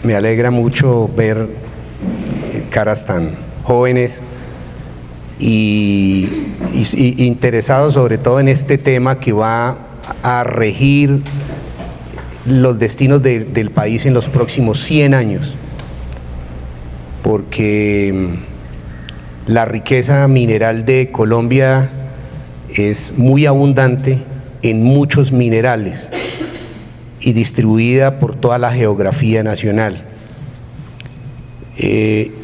Me alegra mucho ver caras tan jóvenes y interesados sobre todo en este tema que va a regir los destinos del país en los próximos 100 años, porque la riqueza mineral de Colombia es muy abundante en muchos minerales y distribuida por toda la geografía nacional.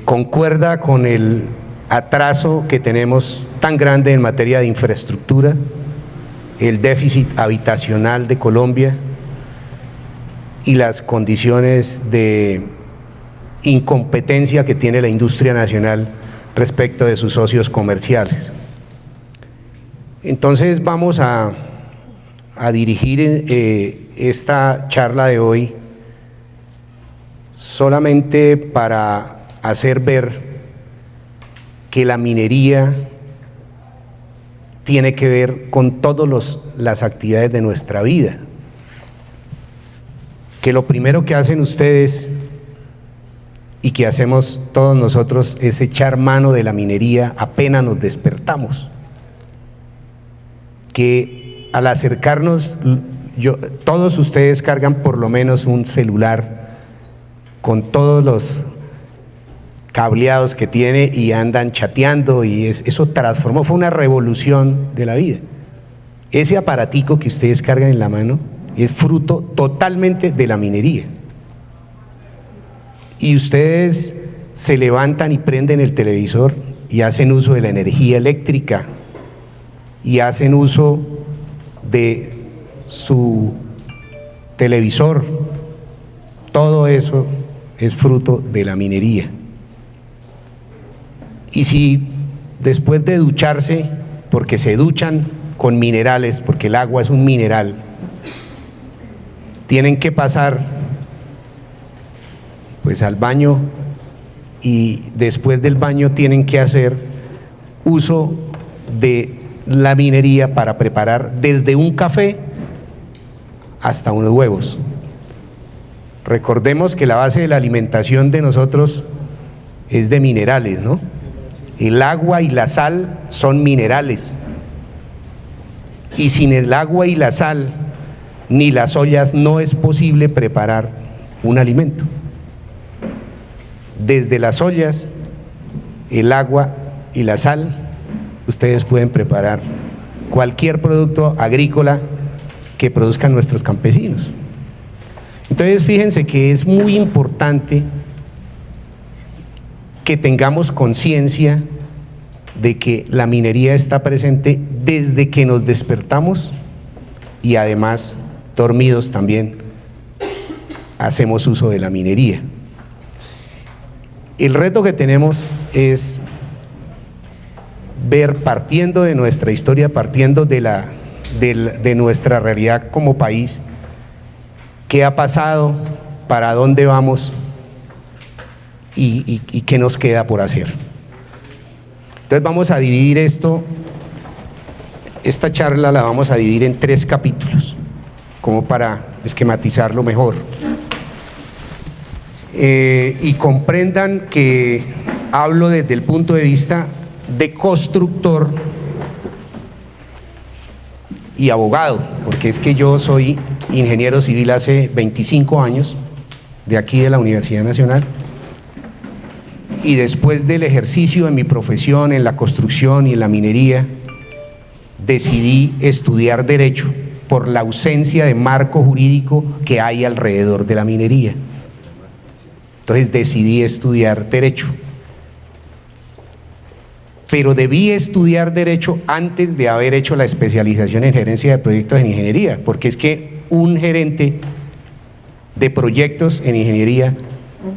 Concuerda con el atraso que tenemos tan grande en materia de infraestructura, el déficit habitacional de Colombia y las condiciones de incompetencia que tiene la industria nacional respecto de sus socios comerciales. Entonces vamos a dirigir esta charla de hoy solamente para hacer ver que la minería tiene que ver con todas las actividades de nuestra vida, que lo primero que hacen ustedes y que hacemos todos nosotros es echar mano de la minería apenas nos despertamos, que al acercarnos, todos ustedes cargan por lo menos un celular con todos los cableados que tiene y andan chateando, y eso transformó, fue una revolución de la vida. Ese aparatico que ustedes cargan en la mano es fruto totalmente de la minería. Y ustedes se levantan y prenden el televisor y hacen uso de la energía eléctrica y hacen uso de su televisor. Todo eso es fruto de la minería. Y si después de ducharse, porque se duchan con minerales, porque el agua es un mineral, tienen que pasar pues al baño, y después del baño tienen que hacer uso de la minería para preparar desde un café hasta unos huevos. Recordemos que la base de la alimentación de nosotros es de minerales, ¿no? El agua y la sal son minerales, y sin el agua y la sal ni las ollas no es posible preparar un alimento. Desde las ollas, el agua y la sal, ustedes pueden preparar cualquier producto agrícola que produzcan nuestros campesinos. Entonces fíjense que es muy importante que tengamos conciencia de que la minería está presente desde que nos despertamos, y además dormidos también hacemos uso de la minería. El reto que tenemos es ver, partiendo de nuestra historia, partiendo de nuestra realidad como país, qué ha pasado, para dónde vamos y qué nos queda por hacer. Entonces vamos a dividir esta charla la vamos a dividir en 3 capítulos, como para esquematizarlo mejor. Y comprendan que hablo desde el punto de vista de constructor y abogado, porque es que yo soy ingeniero civil hace 25 años, de aquí de la Universidad Nacional, y después del ejercicio de mi profesión en la construcción y en la minería, decidí estudiar Derecho por la ausencia de marco jurídico que hay alrededor de la minería. Entonces decidí estudiar Derecho. Pero debí estudiar Derecho antes de haber hecho la especialización en gerencia de proyectos en ingeniería, porque es que un gerente de proyectos en ingeniería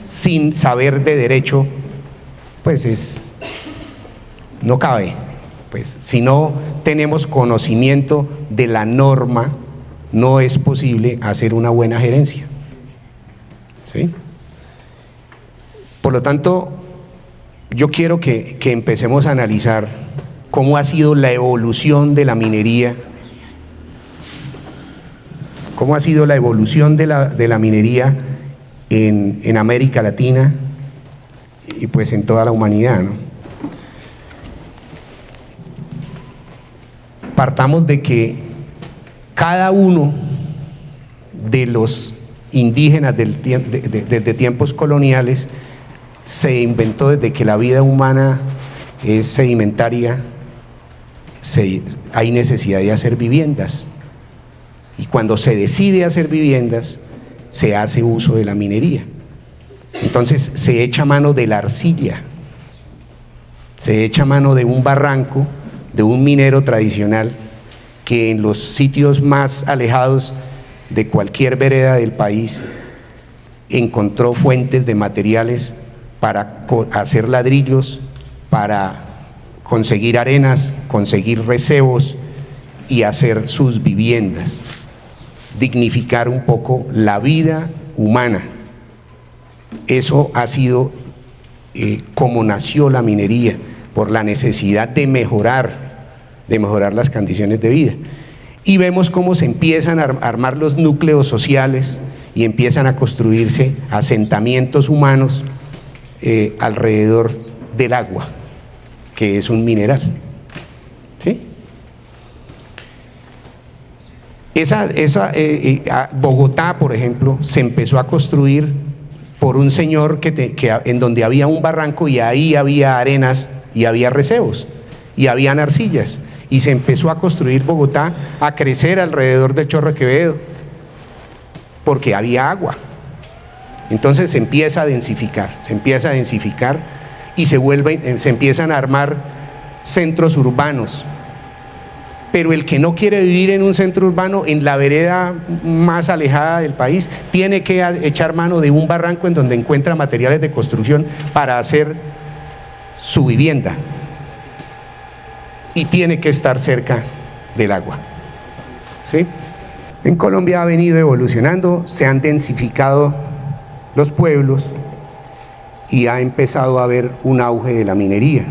sin saber de Derecho, pues no cabe. Pues si no tenemos conocimiento de la norma, no es posible hacer una buena gerencia, ¿sí? Por lo tanto, yo quiero que empecemos a analizar cómo ha sido la evolución de la minería, cómo ha sido la evolución de la minería en América Latina y pues en toda la humanidad, ¿no? Partamos de que cada uno de los indígenas desde tiempos coloniales se inventó, desde que la vida humana es sedimentaria, hay necesidad de hacer viviendas, y cuando se decide hacer viviendas se hace uso de la minería. Entonces se echa mano de la arcilla, se echa mano de un barranco, de un minero tradicional que en los sitios más alejados de cualquier vereda del país encontró fuentes de materiales para hacer ladrillos, para conseguir arenas, conseguir recebos y hacer sus viviendas, dignificar un poco la vida humana. Eso ha sido como nació la minería, por la necesidad de mejorar las condiciones de vida. Y vemos cómo se empiezan a armar los núcleos sociales y empiezan a construirse asentamientos humanos alrededor del agua, que es un mineral, ¿sí? Bogotá, por ejemplo, se empezó a construir por un señor en donde había un barranco y ahí había arenas y había recebos y habían arcillas, y se empezó a construir Bogotá, a crecer alrededor del Chorro de Quevedo, porque había agua. Entonces se empieza a densificar y se empiezan a armar centros urbanos. Pero el que no quiere vivir en un centro urbano, en la vereda más alejada del país, tiene que echar mano de un barranco en donde encuentra materiales de construcción para hacer su vivienda, y tiene que estar cerca del agua, ¿sí? En Colombia ha venido evolucionando, se han densificado los pueblos y ha empezado a haber un auge de la minería.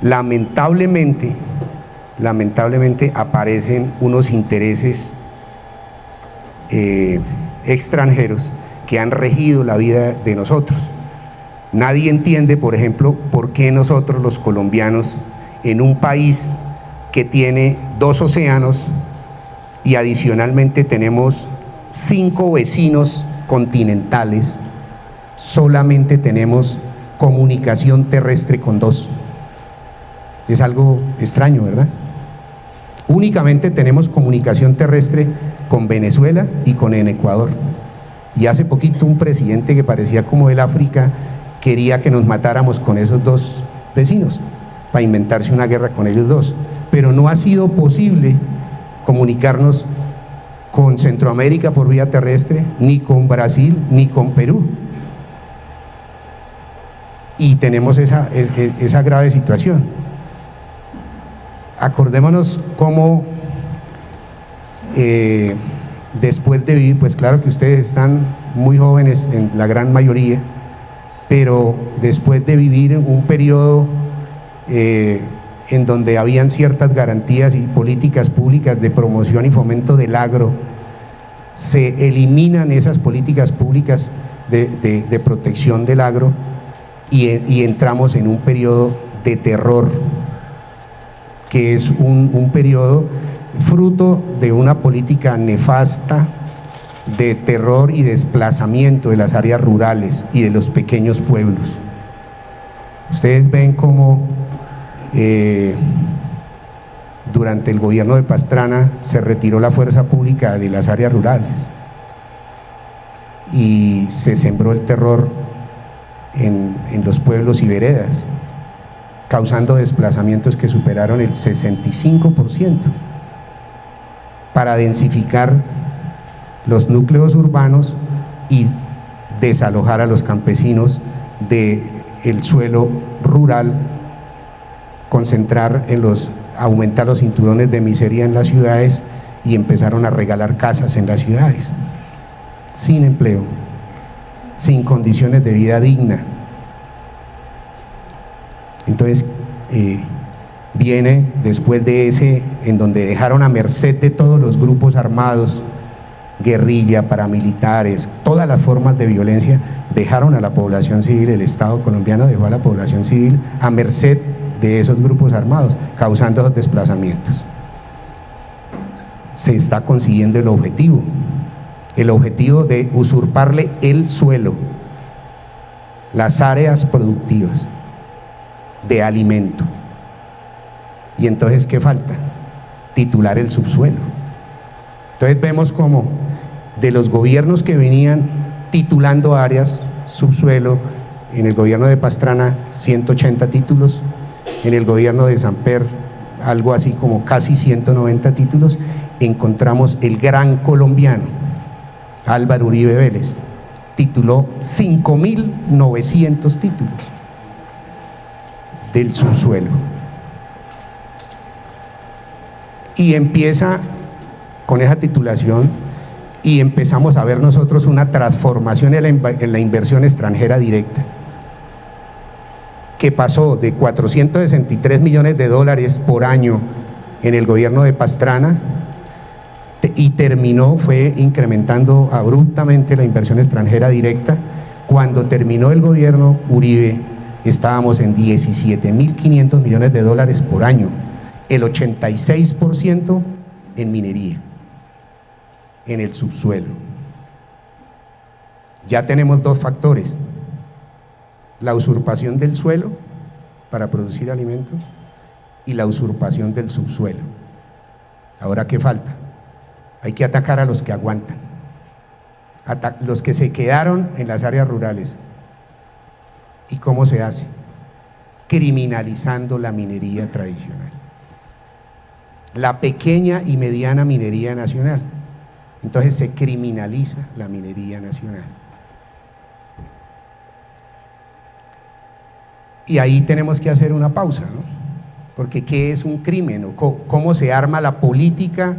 Lamentablemente aparecen unos intereses extranjeros que han regido la vida de nosotros. Nadie entiende, por ejemplo, por qué nosotros los colombianos, en un país que tiene 2 océanos y adicionalmente tenemos 5 vecinos continentales, solamente tenemos comunicación terrestre con 2. Es algo extraño, ¿verdad? Únicamente tenemos comunicación terrestre con Venezuela y con el Ecuador. Y hace poquito un presidente que parecía como del África quería que nos matáramos con esos 2 vecinos, para inventarse una guerra con ellos 2. Pero no ha sido posible comunicarnos con Centroamérica por vía terrestre, ni con Brasil, ni con Perú. Y tenemos esa grave situación. Acordémonos cómo después de vivir, pues claro que ustedes están muy jóvenes en la gran mayoría, pero después de vivir un periodo en donde habían ciertas garantías y políticas públicas de promoción y fomento del agro, se eliminan esas políticas públicas de protección del agro y entramos en un periodo de terror, que es un periodo fruto de una política nefasta de terror y desplazamiento de las áreas rurales y de los pequeños pueblos. Ustedes ven cómo durante el gobierno de Pastrana se retiró la fuerza pública de las áreas rurales y se sembró el terror en los pueblos y veredas, causando desplazamientos que superaron el 65%, para densificar los núcleos urbanos y desalojar a los campesinos del suelo rural, aumentar los cinturones de miseria en las ciudades, y empezaron a regalar casas en las ciudades, sin empleo, sin condiciones de vida digna. Entonces viene después de ese, en donde dejaron a merced de todos los grupos armados guerrilla, paramilitares, todas las formas de violencia dejaron a la población civil, el Estado colombiano dejó a la población civil a merced de esos grupos armados, causando esos desplazamientos. Se está consiguiendo el objetivo de usurparle el suelo, las áreas productivas de alimento. Y entonces, ¿qué falta? Titular el subsuelo. Entonces vemos como de los gobiernos que venían titulando áreas, subsuelo, en el gobierno de Pastrana 180 títulos, en el gobierno de Samper algo así como casi 190 títulos, encontramos el gran colombiano Álvaro Uribe Vélez, tituló 5.900 títulos del subsuelo. Y empieza con esa titulación y empezamos a ver nosotros una transformación en la inversión extranjera directa, que pasó de 463 millones de dólares por año en el gobierno de Pastrana y fue incrementando abruptamente la inversión extranjera directa. Cuando terminó el gobierno Uribe estábamos en 17.500 millones de dólares por año, el 86% en minería, en el subsuelo. Ya tenemos dos factores: la usurpación del suelo para producir alimentos y la usurpación del subsuelo. Ahora, ¿qué falta? Hay que atacar a los que aguantan, los que se quedaron en las áreas rurales. ¿Y cómo se hace? Criminalizando la minería tradicional, la pequeña y mediana minería nacional. Entonces se criminaliza la minería nacional. Y ahí tenemos que hacer una pausa, ¿no? Porque ¿qué es un crimen? ¿O cómo se arma la política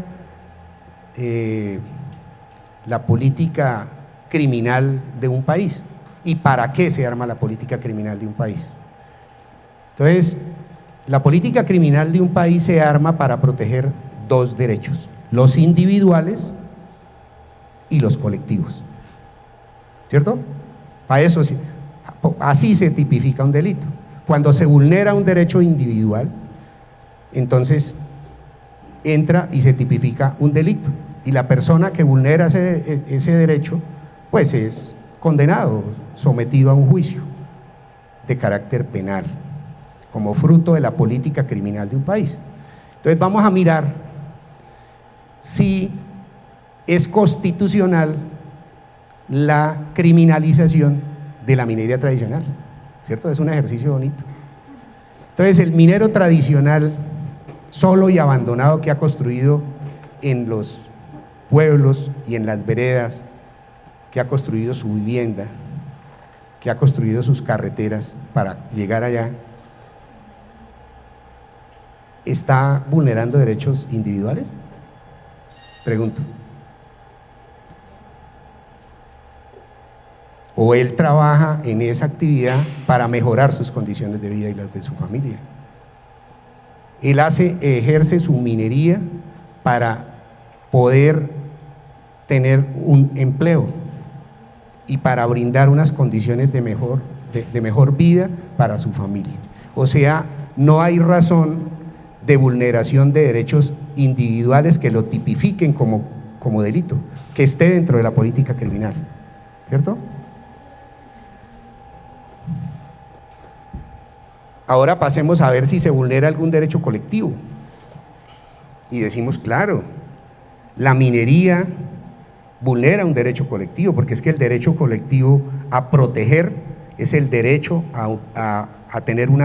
criminal de un país? ¿Y para qué se arma la política criminal de un país? Entonces, la política criminal de un país se arma para proteger dos derechos: los individuales y los colectivos, ¿cierto? Para eso, así se tipifica un delito. Cuando se vulnera un derecho individual, entonces entra y se tipifica un delito, y la persona que vulnera ese derecho pues es condenado, sometido a un juicio de carácter penal, como fruto de la política criminal de un país. Entonces vamos a mirar si es constitucional la criminalización de la minería tradicional, ¿cierto? Es un ejercicio bonito. Entonces, el minero tradicional, solo y abandonado, que ha construido en los pueblos y en las veredas, que ha construido su vivienda, que ha construido sus carreteras para llegar allá, ¿está vulnerando derechos individuales? Pregunto. ¿O él trabaja en esa actividad para mejorar sus condiciones de vida y las de su familia? Él ejerce su minería para poder tener un empleo y para brindar unas condiciones de mejor vida para su familia. O sea, no hay razón de vulneración de derechos individuales que lo tipifiquen como delito, que esté dentro de la política criminal, ¿cierto? Ahora pasemos a ver si se vulnera algún derecho colectivo. Y decimos, claro, la minería vulnera un derecho colectivo, porque es que el derecho colectivo a proteger es el derecho a tener un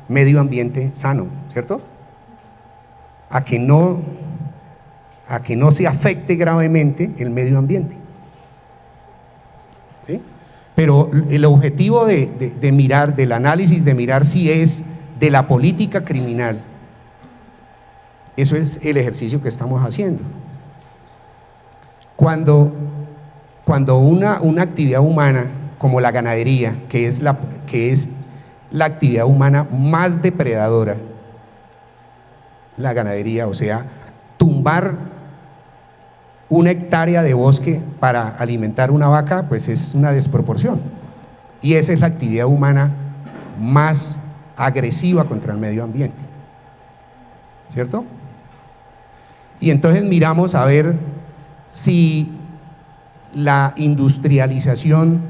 medio ambiente sano, ¿cierto? A que no se afecte gravemente el medio ambiente, ¿sí? Pero el objetivo de mirar, del análisis, de mirar si es de la política criminal, eso es el ejercicio que estamos haciendo. Cuando una actividad humana como la ganadería, que es la actividad humana más depredadora, la ganadería, o sea, tumbar una hectárea de bosque para alimentar una vaca, pues es una desproporción. Y esa es la actividad humana más agresiva contra el medio ambiente, ¿cierto? Y entonces miramos a ver si la industrialización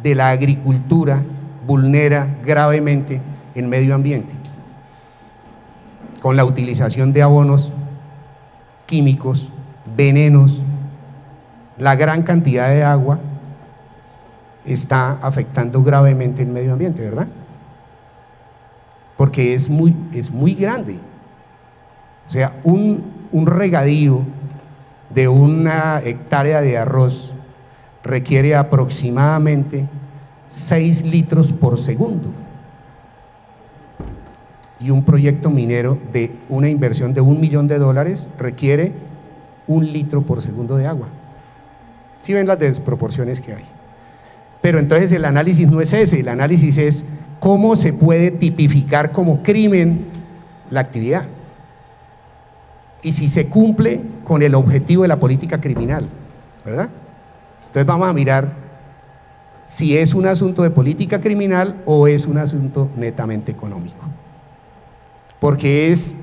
de la agricultura vulnera gravemente el medio ambiente, con la utilización de abonos químicos, venenos, la gran cantidad de agua está afectando gravemente el medio ambiente, ¿verdad? Porque es muy grande. O sea, un regadío de una hectárea de arroz requiere aproximadamente 6 litros por segundo. Y un proyecto minero de una inversión de $1 millón requiere 1 litro por segundo de agua. ¿Sí ven las desproporciones que hay? Pero entonces el análisis no es ese, el análisis es cómo se puede tipificar como crimen la actividad y si se cumple con el objetivo de la política criminal, ¿verdad? Entonces vamos a mirar si es un asunto de política criminal o es un asunto netamente económico. Porque es,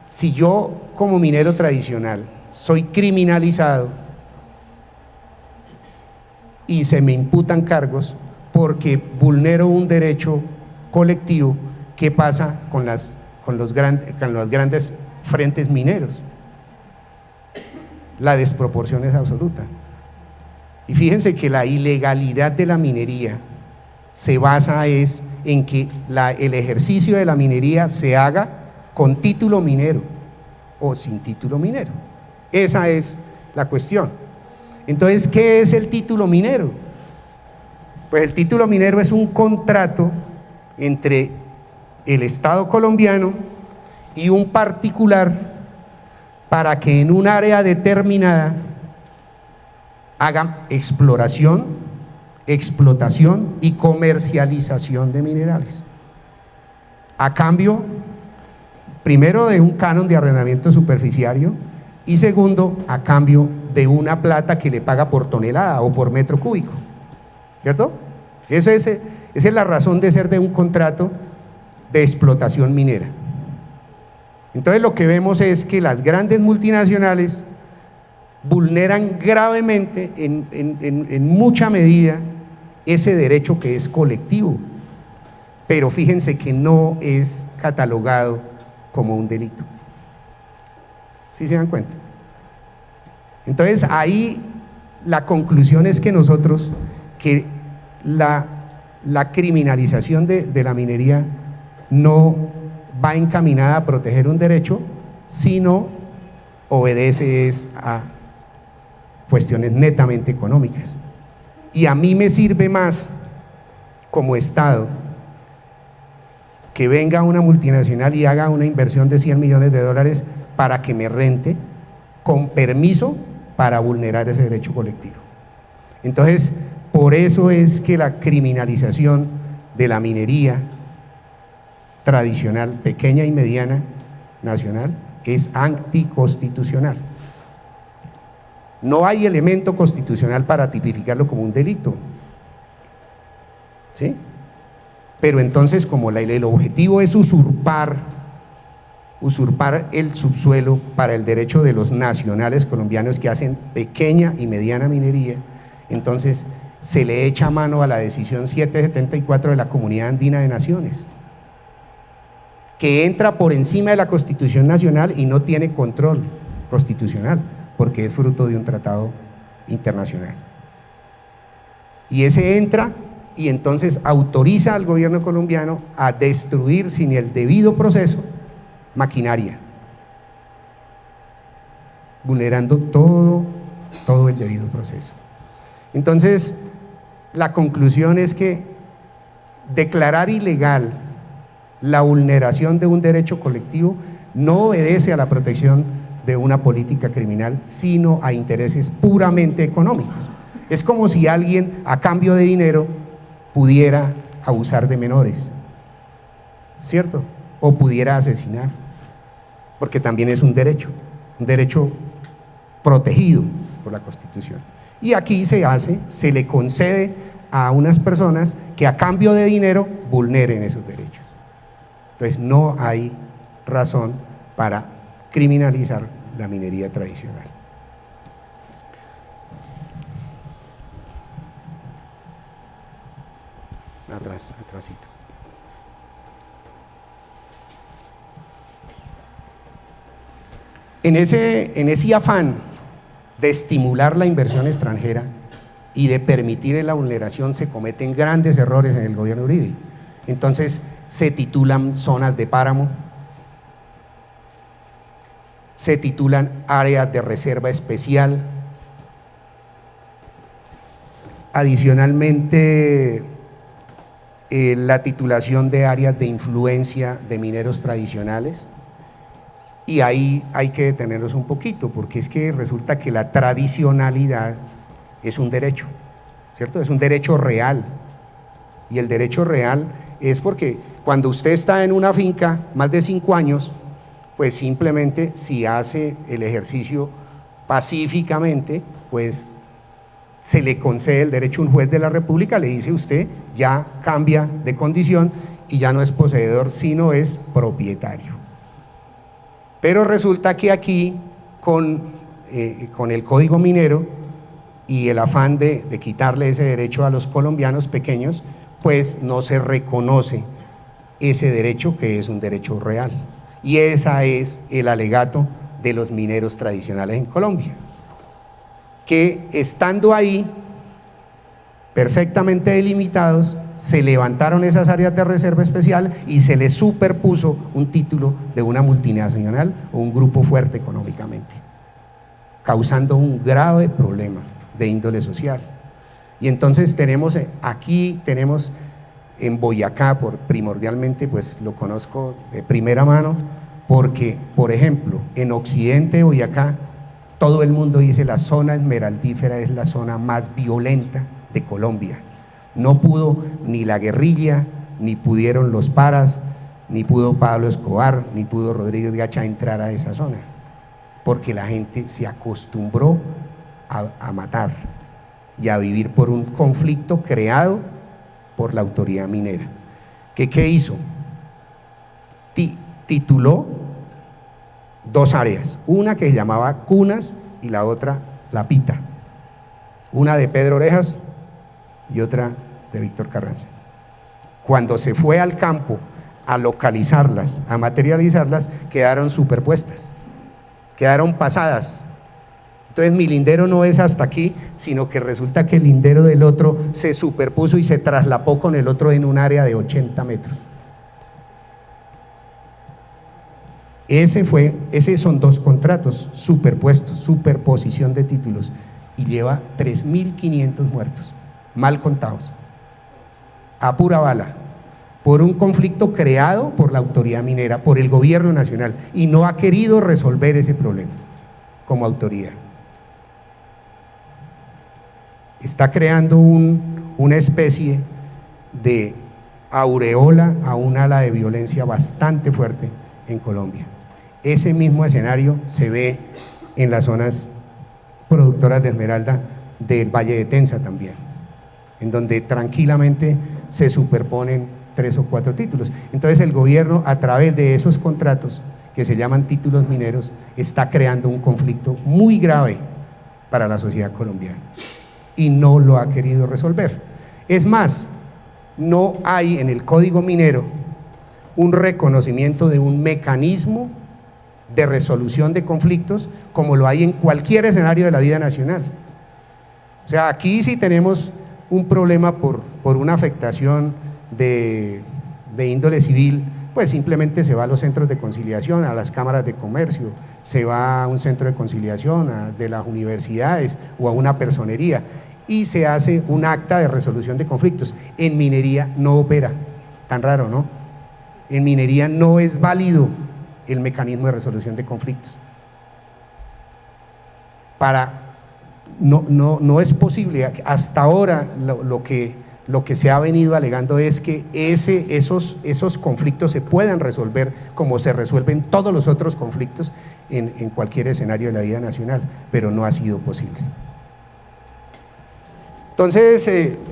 si yo como minero tradicional soy criminalizado y se me imputan cargos porque vulnero un derecho colectivo, ¿qué pasa con los grandes frentes mineros? La desproporción es absoluta. Y fíjense que la ilegalidad de la minería se basa en que el ejercicio de la minería se haga con título minero o sin título minero. Esa es la cuestión. Entonces, ¿qué es el título minero? Pues el título minero es un contrato entre el Estado colombiano y un particular para que en un área determinada hagan exploración, explotación y comercialización de minerales. A cambio, primero, de un canon de arrendamiento superficiario y segundo, a cambio de una plata que le paga por tonelada o por metro cúbico, ¿cierto? Esa es la razón de ser de un contrato de explotación minera. Entonces lo que vemos es que las grandes multinacionales vulneran gravemente en mucha medida ese derecho que es colectivo, pero fíjense que no es catalogado como un delito. ¿Sí se dan cuenta? Entonces ahí la conclusión es que la criminalización de la minería no va encaminada a proteger un derecho, sino obedece a cuestiones netamente económicas. Y a mí me sirve más como Estado que venga una multinacional y haga una inversión de $100 millones para que me rente con permiso para vulnerar ese derecho colectivo. Entonces, por eso es que la criminalización de la minería tradicional, pequeña y mediana, nacional, es anticonstitucional. No hay elemento constitucional para tipificarlo como un delito, ¿sí? Pero entonces, como el objetivo es usurpar el subsuelo para el derecho de los nacionales colombianos que hacen pequeña y mediana minería, entonces se le echa mano a la decisión 774 de la Comunidad Andina de Naciones, que entra por encima de la Constitución Nacional y no tiene control constitucional, porque es fruto de un tratado internacional. Y ese entra y entonces autoriza al gobierno colombiano a destruir sin el debido proceso maquinaria, vulnerando todo el debido proceso. Entonces, la conclusión es que declarar ilegal la vulneración de un derecho colectivo no obedece a la protección de una política criminal, sino a intereses puramente económicos. Es como si alguien a cambio de dinero pudiera abusar de menores, ¿cierto? O pudiera asesinar, porque también es un derecho protegido, por la Constitución. Y aquí se le concede a unas personas que a cambio de dinero vulneren esos derechos. Entonces no hay razón para criminalizar la minería tradicional. Atrásito. En ese afán de estimular la inversión extranjera y de permitir la vulneración, se cometen grandes errores en el gobierno Uribe. Entonces se titulan zonas de páramo, se titulan áreas de reserva especial. Adicionalmente, la titulación de áreas de influencia de mineros tradicionales. Y ahí hay que detenernos un poquito, porque es que resulta que la tradicionalidad es un derecho, ¿cierto? Es un derecho real. Y el derecho real es porque cuando usted está en una finca más de 5 años, pues simplemente si hace el ejercicio pacíficamente, pues se le concede el derecho. Un juez de la República le dice: usted ya cambia de condición y ya no es poseedor, sino es propietario. Pero resulta que aquí, con el Código Minero y el afán de quitarle ese derecho a los colombianos pequeños, pues no se reconoce ese derecho, que es un derecho real. Y ese es el alegato de los mineros tradicionales en Colombia, que estando ahí perfectamente delimitados, se levantaron esas áreas de reserva especial y se les superpuso un título de una multinacional o un grupo fuerte económicamente, causando un grave problema de índole social. Y entonces tenemos en Boyacá, primordialmente, pues lo conozco de primera mano, porque, por ejemplo, en occidente de Boyacá, todo el mundo dice: la zona esmeraldífera es la zona más violenta de Colombia. No pudo ni la guerrilla, ni pudieron los paras, ni pudo Pablo Escobar, ni pudo Rodríguez Gacha entrar a esa zona, porque la gente se acostumbró a matar y a vivir por un conflicto creado por la autoridad minera. ¿Qué hizo? Tituló 2 áreas, una que se llamaba Cunas y la otra La Pita, una de Pedro Orejas y otra de Víctor Carranza. Cuando se fue al campo a localizarlas, a materializarlas, quedaron superpuestas, quedaron pasadas. Entonces mi lindero no es hasta aquí, sino que resulta que el lindero del otro se superpuso y se traslapó con el otro en un área de 80 metros. Esos son 2 contratos superpuestos, superposición de títulos, y lleva 3.500 muertos, mal contados, a pura bala, por un conflicto creado por la autoridad minera, por el gobierno nacional, y no ha querido resolver ese problema como autoridad. Está creando una especie de aureola a un ala de violencia bastante fuerte en Colombia. Ese mismo escenario se ve en las zonas productoras de esmeralda del Valle de Tensa también, en donde tranquilamente se superponen 3 o 4 títulos. Entonces el gobierno, a través de esos contratos que se llaman títulos mineros, está creando un conflicto muy grave para la sociedad colombiana y no lo ha querido resolver. Es más, no hay en el Código Minero un reconocimiento de un mecanismo de resolución de conflictos como lo hay en cualquier escenario de la vida nacional. O sea, aquí sí tenemos un problema por una afectación de índole civil, pues simplemente se va a los centros de conciliación, a las cámaras de comercio, se va a un centro de conciliación de las universidades o a una personería y se hace un acta de resolución de conflictos. En minería no opera, tan raro, ¿no? En minería no es válido el mecanismo de resolución de conflictos. No es posible. Hasta ahora lo que lo que se ha venido alegando es que esos conflictos se puedan resolver como se resuelven todos los otros conflictos en cualquier escenario de la vida nacional, pero no ha sido posible. Entonces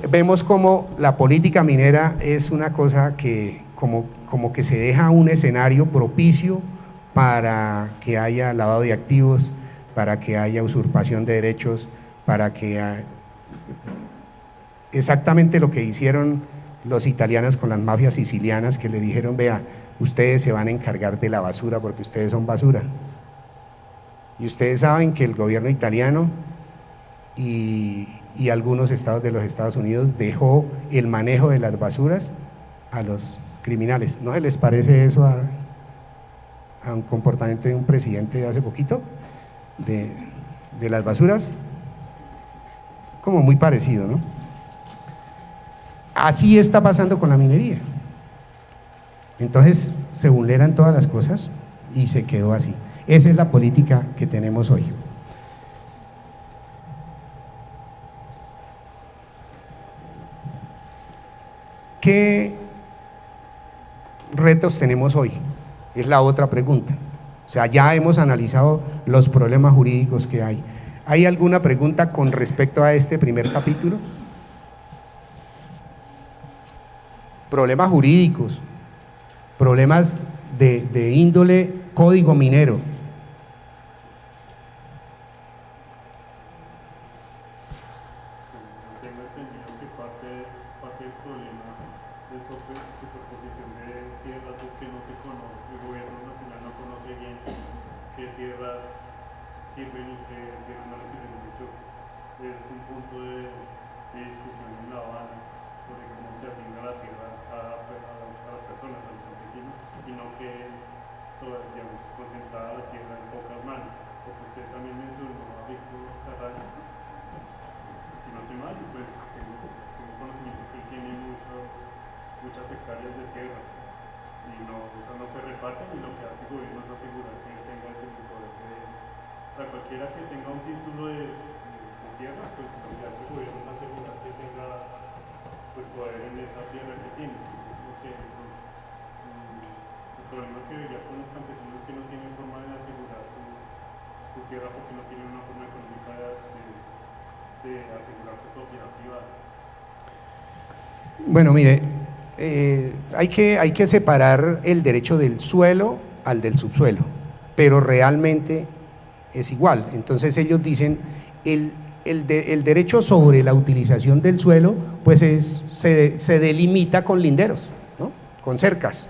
vemos como la política minera es una cosa que como que se deja un escenario propicio para que haya lavado de activos, para que haya usurpación de derechos, para que exactamente lo que hicieron los italianos con las mafias sicilianas, que le dijeron: vea, ustedes se van a encargar de la basura porque ustedes son basura. Y ustedes saben que el gobierno italiano y algunos estados de los Estados Unidos dejó el manejo de las basuras a los criminales. ¿No se les parece eso a un comportamiento de un presidente de hace poquito? De las basuras, como muy parecido, ¿no? Así está pasando con la minería. Entonces se vulneran todas las cosas y se quedó así. Esa es la política que tenemos hoy. ¿Qué retos tenemos hoy? Es la otra pregunta. O sea, ya hemos analizado los problemas jurídicos que hay. ¿Hay alguna pregunta con respecto a este primer capítulo? Problemas jurídicos, problemas de índole código minero. Tengo entendido que parte del problema de superposición de tierras es que no se conoce, el gobierno nacional no conoce bien qué tierras sirven y qué tierras no le sirven mucho. Es un punto de discusión en La Habana sobre cómo se asigna la tierra a las personas, a los campesinos, y no que, digamos, concentrada la tierra en pocas manos. Porque usted también mencionó a Víctor Carranza, si no estoy mal, pues tengo conocimiento que él tiene muchas hectáreas de tierra y esas no se reparten, y lo que hace el gobierno es asegurar que él tenga ese poder o sea, cualquiera que tenga un título de tierra, pues lo que hace el gobierno es asegurar que tenga pues poder en esa tierra que tiene. El problema que veía con los campesinos es que no tienen forma de asegurar su tierra porque no tienen una forma económica de asegurar su propiedad privada. Bueno, mire, hay que separar el derecho del suelo al del subsuelo, pero realmente es igual. Entonces ellos dicen, el derecho sobre la utilización del suelo, pues se delimita con linderos, ¿no? Con cercas,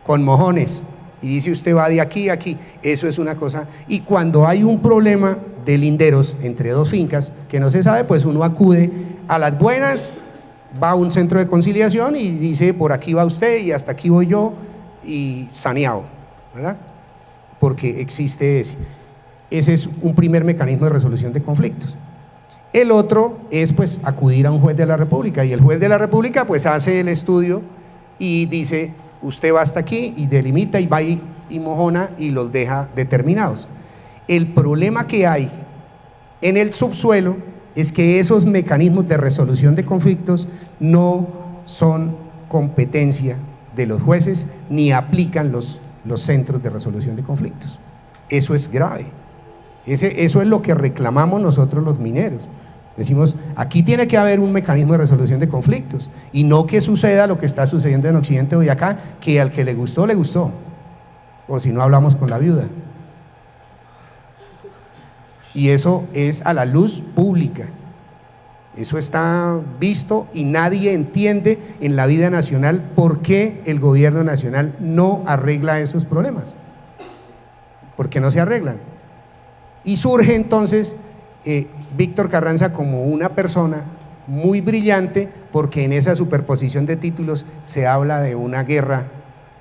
con mojones, y dice usted va de aquí a aquí. Eso es una cosa. Y cuando hay un problema de linderos entre dos fincas que no se sabe, pues uno acude a las buenas, va a un centro de conciliación y dice: por aquí va usted y hasta aquí voy yo, y saneado, ¿verdad? Porque existe ese es un primer mecanismo de resolución de conflictos. El otro es pues acudir a un juez de la República, y el juez de la República pues hace el estudio y dice: usted va hasta aquí, y delimita y va y mojona y los deja determinados. El problema que hay en el subsuelo es que esos mecanismos de resolución de conflictos no son competencia de los jueces ni aplican los centros de resolución de conflictos. Eso es grave. Eso es lo que reclamamos nosotros los mineros. Decimos, aquí tiene que haber un mecanismo de resolución de conflictos, y no que suceda lo que está sucediendo en Occidente de Boyacá, que al que le gustó, o si no hablamos con la viuda. Y eso es a la luz pública, eso está visto, y nadie entiende en la vida nacional por qué el gobierno nacional no arregla esos problemas, por qué no se arreglan. Y surge entonces Víctor Carranza como una persona muy brillante, porque en esa superposición de títulos se habla de una guerra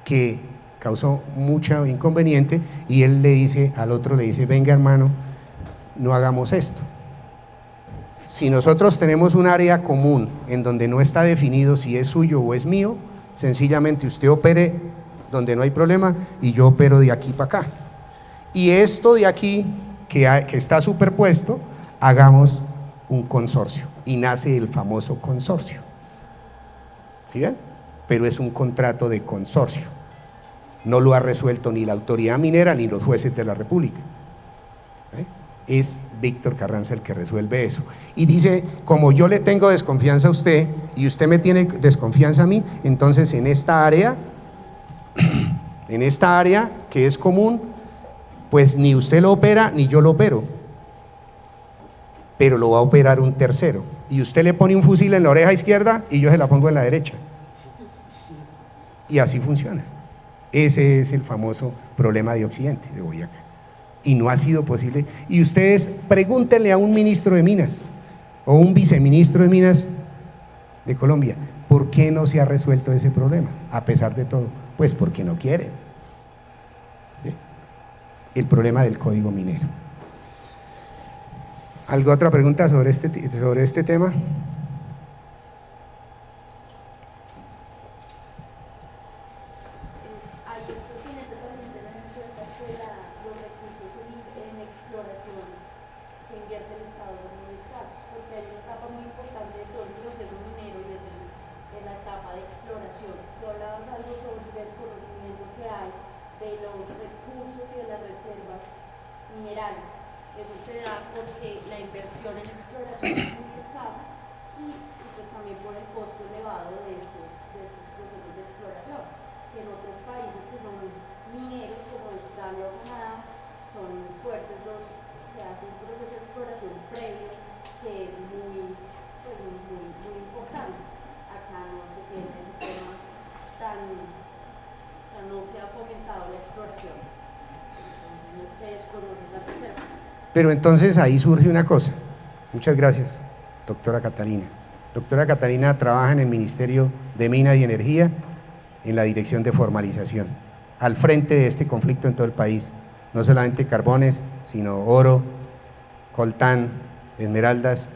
que causó mucho inconveniente, y él le dice al otro, le dice: venga hermano, no hagamos esto. Si nosotros tenemos un área común en donde no está definido si es suyo o es mío, sencillamente usted opere donde no hay problema y yo opero de aquí para acá. Y esto de aquí que está superpuesto, hagamos un consorcio, y nace el famoso consorcio. ¿Sí ven? Pero es un contrato de consorcio. No lo ha resuelto ni la autoridad minera ni los jueces de la República. Es Víctor Carranza el que resuelve eso. Y dice, como yo le tengo desconfianza a usted y usted me tiene desconfianza a mí, entonces en esta área que es común, pues ni usted lo opera ni yo lo opero, pero lo va a operar un tercero. Y usted le pone un fusil en la oreja izquierda y yo se la pongo en la derecha. Y así funciona. Ese es el famoso problema de Occidente, de Boyacá. Y no ha sido posible. Y ustedes pregúntenle a un ministro de Minas o un viceministro de Minas de Colombia, ¿por qué no se ha resuelto ese problema? A pesar de todo, pues porque no quieren. ¿Sí? El problema del código minero. ¿Alguna otra pregunta sobre este tema? Pero entonces ahí surge una cosa. Muchas gracias, doctora Catalina. Doctora Catalina trabaja en el Ministerio de Minas y Energía, en la Dirección de Formalización, al frente de este conflicto en todo el país. No solamente carbones, sino oro, coltán, esmeraldas.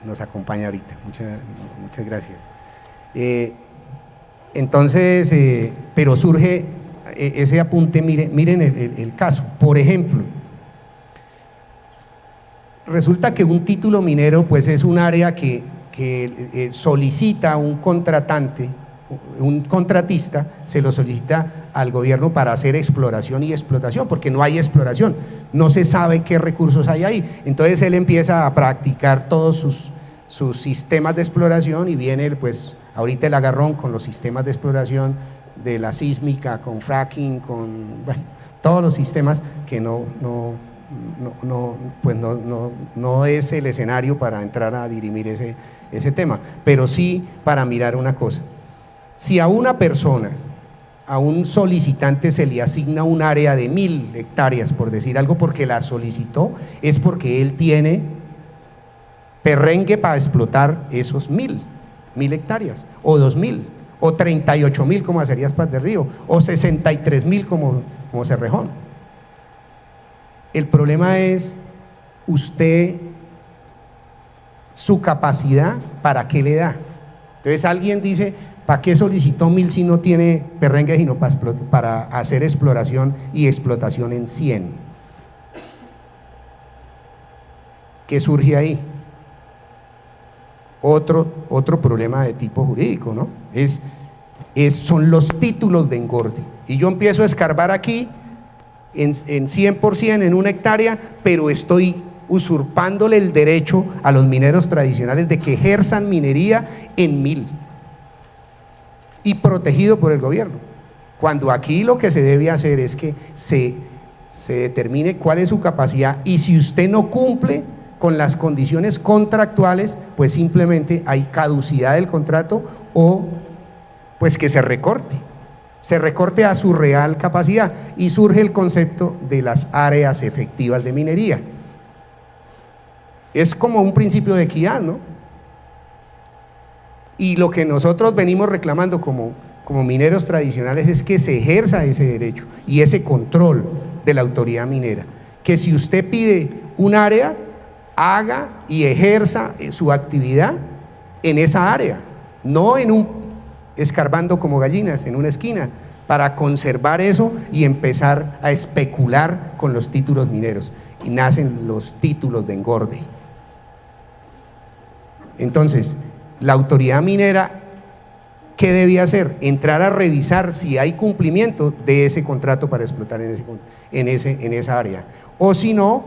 Nos acompaña ahorita. Muchas gracias. Entonces, pero surge ese apunte, miren el caso. Por ejemplo, resulta que un título minero pues es un área que solicita un contratante, un contratista, se lo solicita al gobierno para hacer exploración y explotación, porque no hay exploración, no se sabe qué recursos hay ahí. Entonces él empieza a practicar todos sus sistemas de exploración y viene pues ahorita el agarrón con los sistemas de exploración de la sísmica, con fracking, con bueno, todos los sistemas que no es el escenario para entrar a dirimir ese tema, pero sí para mirar una cosa. Si a una persona, a un solicitante se le asigna un área de 1000 hectáreas, por decir algo, porque la solicitó, es porque él tiene perrengue para explotar esos 1000 hectáreas, o 2000, o 38.000 como Acerías Paz de Río, o 63.000 como Cerrejón. El problema es usted, su capacidad, ¿para qué le da? Entonces alguien dice, ¿para qué solicitó 1000 si no tiene perrengue sino para hacer exploración y explotación en 100? ¿Qué surge ahí? Otro problema de tipo jurídico, ¿no? Son los títulos de engorde. Y yo empiezo a escarbar aquí en 100%, en 1 hectárea, pero estoy usurpándole el derecho a los mineros tradicionales de que ejerzan minería en 1000 y protegido por el gobierno, cuando aquí lo que se debe hacer es que se determine cuál es su capacidad, y si usted no cumple con las condiciones contractuales, pues simplemente hay caducidad del contrato, o pues que se recorte a su real capacidad, y surge el concepto de las áreas efectivas de minería. Es como un principio de equidad, ¿no? Y lo que nosotros venimos reclamando como mineros tradicionales es que se ejerza ese derecho y ese control de la autoridad minera, que si usted pide un área, haga y ejerza su actividad en esa área, no escarbando como gallinas en una esquina, para conservar eso y empezar a especular con los títulos mineros, y nacen los títulos de engorde. Entonces, la autoridad minera, ¿qué debía hacer? Entrar a revisar si hay cumplimiento de ese contrato para explotar en esa área. O si no,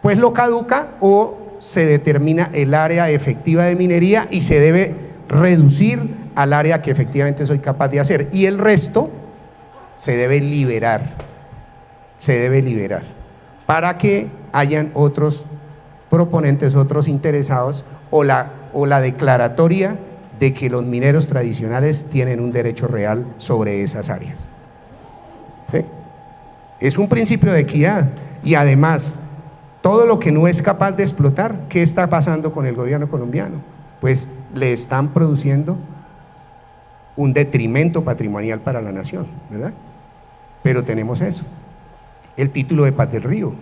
pues lo caduca o se determina el área efectiva de minería y se debe reducir al área que efectivamente soy capaz de hacer. Y el resto se debe liberar para que hayan otros proponentes, otros interesados, o la declaratoria de que los mineros tradicionales tienen un derecho real sobre esas áreas. ¿Sí? Es un principio de equidad. Y además, todo lo que no es capaz de explotar, ¿qué está pasando con el gobierno colombiano? Pues le están produciendo un detrimento patrimonial para la nación, ¿verdad? Pero tenemos eso. El título de Paz del Río.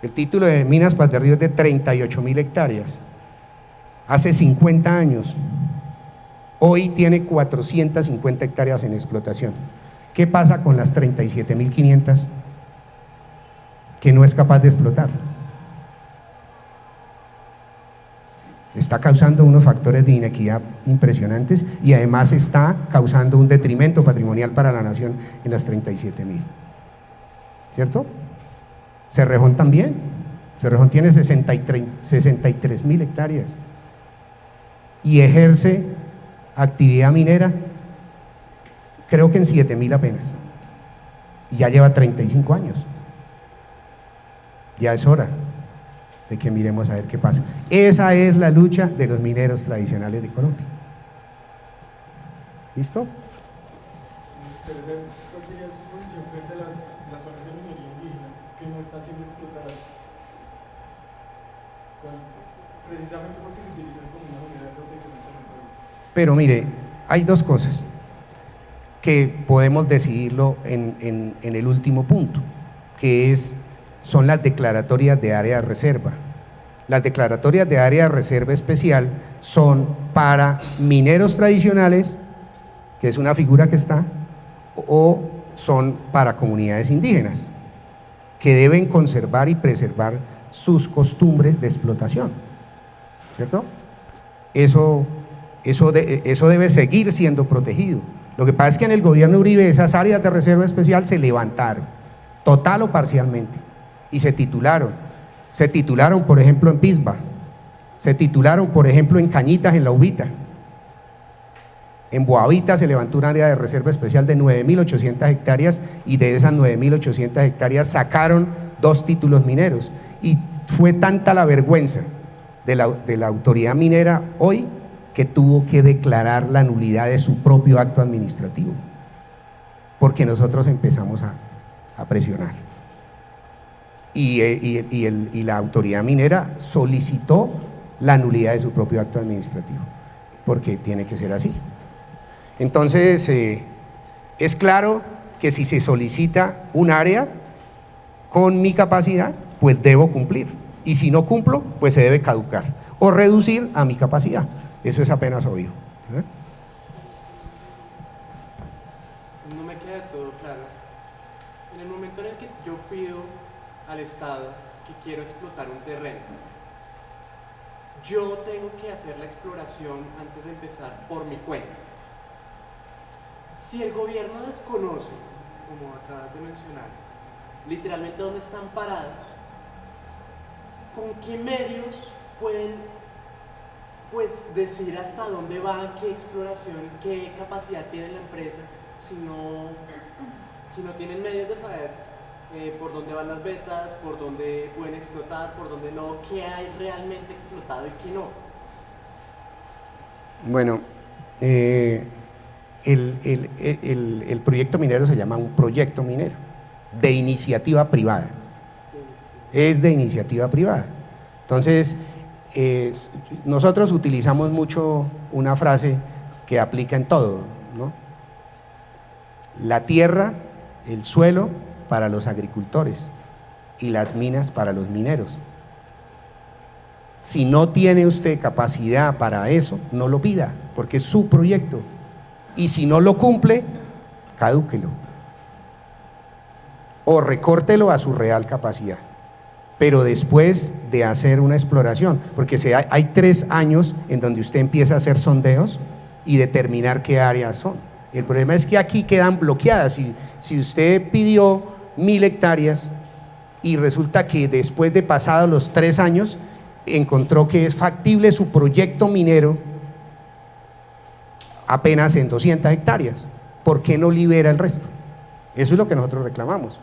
El título de Minas Paz del Río es de 38.000 hectáreas. Hace 50 años. Hoy tiene 450 hectáreas en explotación. ¿Qué pasa con las 37.500 que no es capaz de explotar? Está causando unos factores de inequidad impresionantes y además está causando un detrimento patrimonial para la nación en las 37.000. ¿Cierto? Cerrejón también. Cerrejón tiene 63.000 hectáreas y ejerce actividad minera creo que en 7.000 apenas, y ya lleva 35 años. Ya es hora de que miremos a ver qué pasa. Esa es la lucha de los mineros tradicionales de Colombia. ¿Listo? ¿Cuál sería su posición frente a las zonas de minería indígena que no están siendo explotadas? Precisamente porque se utilizan como una moneda de protección internacional. Pero mire, hay dos cosas que podemos decidirlo en el último punto, que son las declaratorias de área de reserva. Las declaratorias de área de reserva especial son para mineros tradicionales, que es una figura que está, o son para comunidades indígenas, que deben conservar y preservar sus costumbres de explotación, ¿cierto? Eso debe seguir siendo protegido. Lo que pasa es que en el gobierno Uribe esas áreas de reserva especial se levantaron, total o parcialmente, y se titularon. Se titularon, por ejemplo, en Pisba, se titularon, por ejemplo, en Cañitas, en La Ubita. En Boavita se levantó un área de reserva especial de 9.800 hectáreas y de esas 9.800 hectáreas sacaron 2 títulos mineros. Y fue tanta la vergüenza de la autoridad minera hoy que tuvo que declarar la nulidad de su propio acto administrativo, porque nosotros empezamos a presionar. Y la autoridad minera solicitó la nulidad de su propio acto administrativo, porque tiene que ser así. Entonces, es claro que si se solicita un área con mi capacidad, pues debo cumplir, y si no cumplo, pues se debe caducar o reducir a mi capacidad. Eso es apenas obvio. No me queda todo claro. En el momento en el que yo pido al Estado que quiero explotar un terreno, yo tengo que hacer la exploración antes de empezar por mi cuenta. Si el gobierno desconoce, como acabas de mencionar, literalmente dónde están parados, ¿con qué medios pueden decir hasta dónde va, qué exploración, qué capacidad tiene la empresa, si no tienen medios de saber por dónde van las vetas, por dónde pueden explotar, por dónde no, qué hay realmente explotado y qué no? Bueno, el proyecto minero se llama un proyecto minero de iniciativa privada. Es de iniciativa privada. Entonces, nosotros utilizamos mucho una frase que aplica en todo, ¿no? La tierra, el suelo para los agricultores y las minas para los mineros. Si no tiene usted capacidad para eso, no lo pida, porque es su proyecto, y si no lo cumple, cadúquelo o recórtelo a su real capacidad, pero después de hacer una exploración, porque hay 3 años en donde usted empieza a hacer sondeos y determinar qué áreas son. El problema es que aquí quedan bloqueadas. Si usted pidió 1000 hectáreas y resulta que después de pasados los 3 años encontró que es factible su proyecto minero apenas en 200 hectáreas, ¿por qué no libera el resto? Eso es lo que nosotros reclamamos,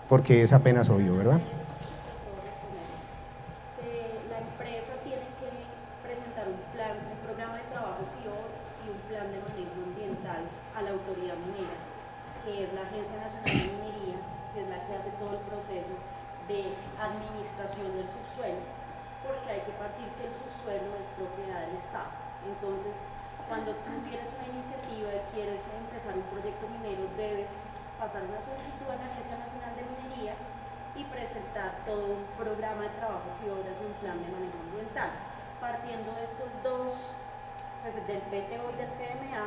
porque es apenas obvio, ¿verdad? La empresa tiene que presentar un programa de trabajos y obras y un plan de manejo ambiental a la autoridad minera, que es la Agencia Nacional de Minería, que es la que hace todo el proceso de administración del subsuelo, porque hay que partir que el subsuelo es propiedad del Estado. Entonces, cuando tú tienes una iniciativa y quieres empezar un proyecto minero, debes pasar una solicitud a la Agencia Nacional de Minería y presentar todo un programa de trabajos y obras, un plan de manejo ambiental. Partiendo de estos dos, pues del PTO y del PMA,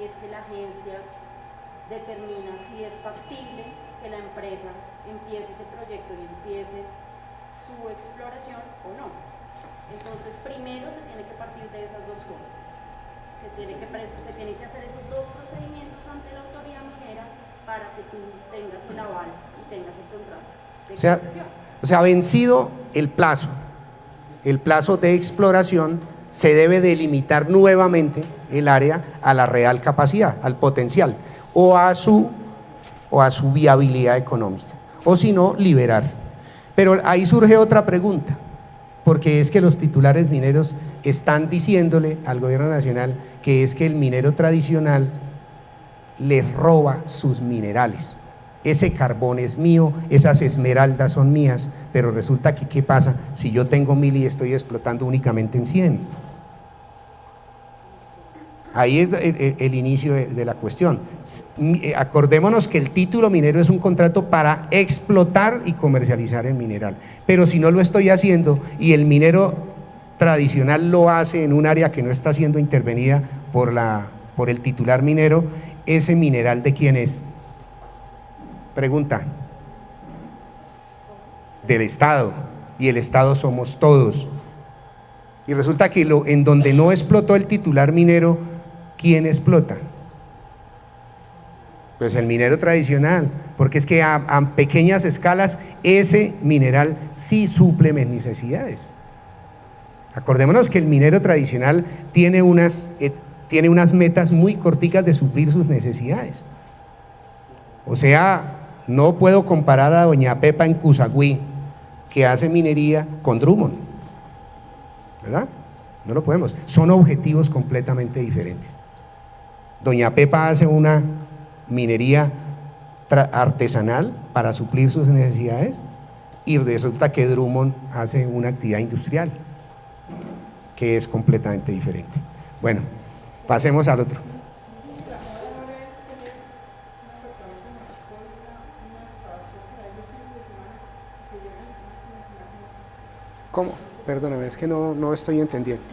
es que la agencia determina si es factible que la empresa empiece ese proyecto y empiece su exploración o no. Entonces, primero se tiene que partir de esas dos cosas. Se tiene que hacer esos dos procedimientos ante la autoridad minera para que tú tengas el aval y tengas el contrato de concesión. O sea, vencido el plazo de exploración, se debe delimitar nuevamente el área a la real capacidad, al potencial, o a su viabilidad económica, o si no, liberar. Pero ahí surge otra pregunta, porque es que los titulares mineros están diciéndole al gobierno nacional que es que el minero tradicional les roba sus minerales. Ese carbón es mío, esas esmeraldas son mías, pero resulta que ¿qué pasa si yo tengo 1000 y estoy explotando únicamente en 100? Ahí es el inicio de la cuestión. Acordémonos que el título minero es un contrato para explotar y comercializar el mineral, pero si no lo estoy haciendo y el minero tradicional lo hace en un área que no está siendo intervenida por el titular minero, ¿ese mineral de quién es? Pregunta. Del Estado, y el Estado somos todos. Y resulta que en donde no explotó el titular minero, ¿quién explota? Pues el minero tradicional, porque es que a pequeñas escalas ese mineral sí suple mis necesidades. Acordémonos que el minero tradicional tiene unas metas muy corticas de suplir sus necesidades. O sea, no puedo comparar a doña Pepa en Cusagüí, que hace minería, con Drummond, ¿verdad? No lo podemos, son objetivos completamente diferentes. Doña Pepa hace una minería artesanal para suplir sus necesidades y resulta que Drummond hace una actividad industrial que es completamente diferente. Bueno, pasemos al otro. ¿Cómo? Perdóname, es que no estoy entendiendo.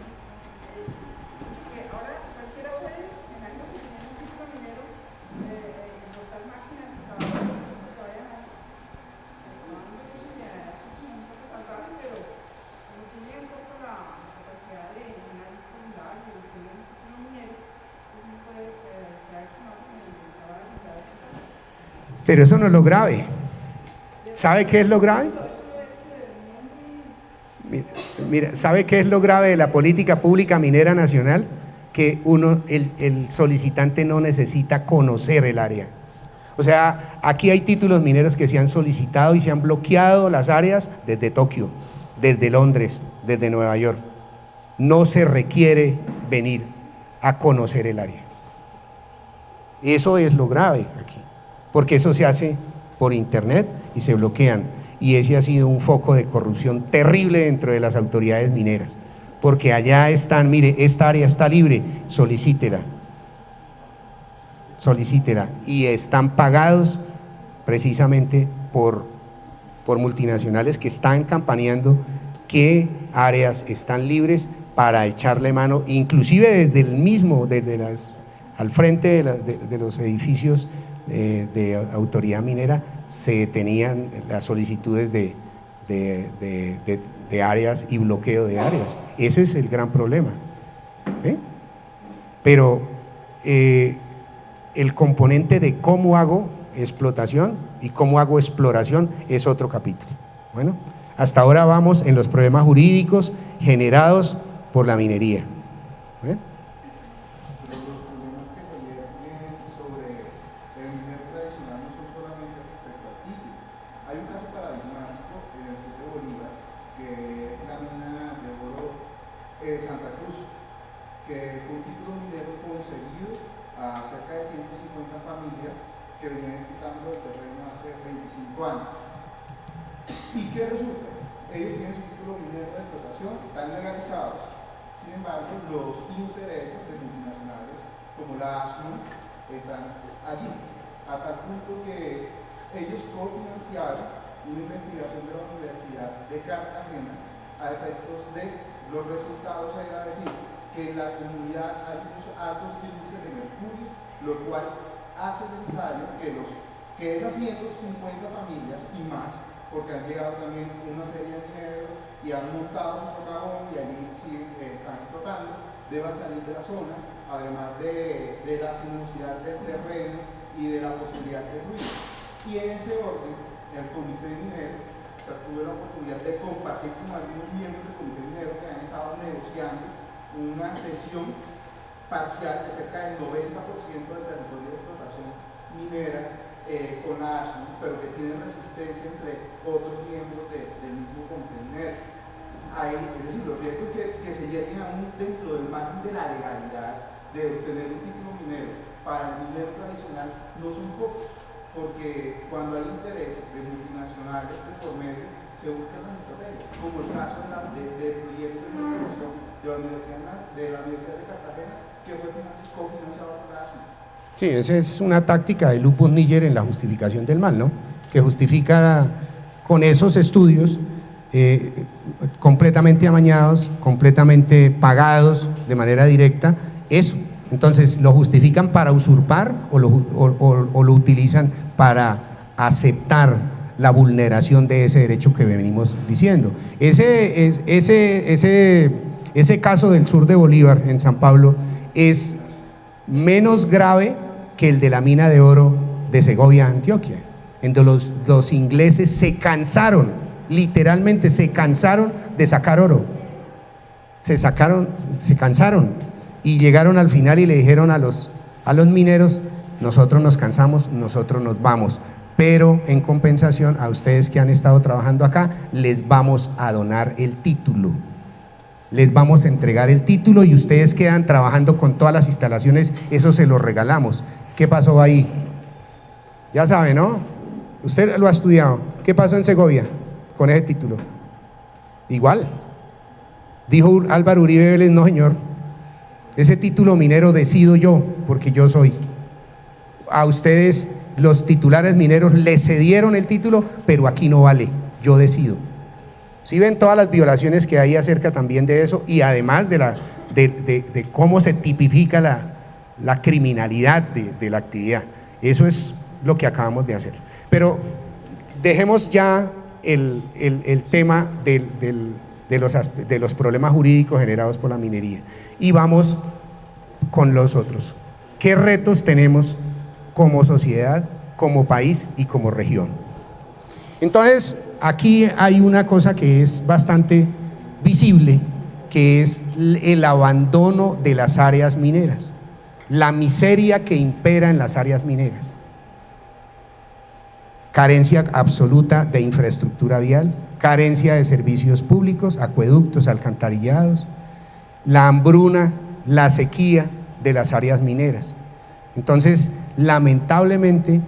Pero eso no es lo grave. ¿Sabe qué es lo grave? Mira, ¿sabe qué es lo grave de la política pública minera nacional? Que el solicitante no necesita conocer el área. O sea, aquí hay títulos mineros que se han solicitado y se han bloqueado las áreas desde Tokio, desde Londres, desde Nueva York. No se requiere venir a conocer el área. Eso es lo grave aquí, porque eso se hace por internet y se bloquean. Y ese ha sido un foco de corrupción terrible dentro de las autoridades mineras, porque allá están, mire, esta área está libre, solicítela, y están pagados precisamente por multinacionales que están campaneando qué áreas están libres para echarle mano, inclusive al frente de los edificios de autoridad minera se tenían las solicitudes de de áreas y bloqueo de áreas. Ese es el gran problema, ¿sí? Pero el componente de cómo hago explotación y cómo hago exploración es otro capítulo. Bueno, hasta ahora vamos en los problemas jurídicos generados por la minería. Pero los problemas que se vienen sobre el minero tradicional no son solamente respecto al título. Hay un caso paradigmático en el sur de Bolívar, que es la mina de oro Santa Cruz, que fue un título minero concedido a cerca de 150 familias que venían quitando el terreno hace 25 años. ¿Y qué resulta? Ellos tienen su título minero de explotación, están legalizados. Sin embargo, los intereses de multinacionales como la ASMU están allí, a tal punto que ellos cofinanciaron una investigación de la Universidad de Cartagena a efectos de los resultados, era decir, que en la comunidad hay unos altos índices de mercurio, lo cual hace necesario que esas 150 familias y más, porque han llegado también una serie de mineros y han montado su socavón y allí siguen, están explotando, deban salir de la zona, además de la sinuosidad del terreno y de la posibilidad de ruido. Y en ese orden, el comité minero, o sea, tuve la oportunidad de compartir con algunos miembros del comité minero que han estado negociando una sesión parcial de cerca del 90% del territorio de explotación minera con la ASMU, pero que tiene resistencia entre otros miembros del mismo comité minero. Es decir, los riesgos que se lleguen aún dentro del margen de la legalidad de obtener un título minero para el minero tradicional no son pocos, porque cuando hay interés de multinacionales de por medio, se buscan las estrategias, como el caso del proyecto de investigación de la Universidad de Cartagena, que fue cofinanciado por la ASMU. Sí, esa es una táctica de Lupus Níger en la justificación del mal, ¿no? Que justifica con esos estudios completamente amañados, completamente pagados de manera directa, eso. Entonces lo justifican para usurpar o lo utilizan para aceptar la vulneración de ese derecho que venimos diciendo. Ese caso del sur de Bolívar, en San Pablo, es menos grave que el de la mina de oro de Segovia, Antioquia, en donde los ingleses se cansaron, literalmente se cansaron de sacar oro, se cansaron y llegaron al final y le dijeron a los mineros: nosotros nos cansamos, nosotros nos vamos, pero en compensación a ustedes que han estado trabajando acá les vamos a donar el título. Les vamos a entregar el título y ustedes quedan trabajando con todas las instalaciones, eso se lo regalamos. ¿Qué pasó ahí? Ya sabe, ¿no? Usted lo ha estudiado. ¿Qué pasó en Segovia con ese título? Igual. Dijo Álvaro Uribe Vélez: no, señor, ese título minero decido yo, porque yo soy. A ustedes, los titulares mineros, les cedieron el título, pero aquí no vale, yo decido. ¿Sí ven todas las violaciones que hay acerca también de eso? Y además de cómo se tipifica la criminalidad de la actividad. Eso es lo que acabamos de hacer. Pero dejemos ya el tema de los problemas jurídicos generados por la minería y vamos con los otros. ¿Qué retos tenemos como sociedad, como país y como región? Entonces, aquí hay una cosa que es bastante visible, que es el abandono de las áreas mineras, la miseria que impera en las áreas mineras, carencia absoluta de infraestructura vial, carencia de servicios públicos, acueductos, alcantarillados, la hambruna, la sequía de las áreas mineras. Entonces, lamentablemente,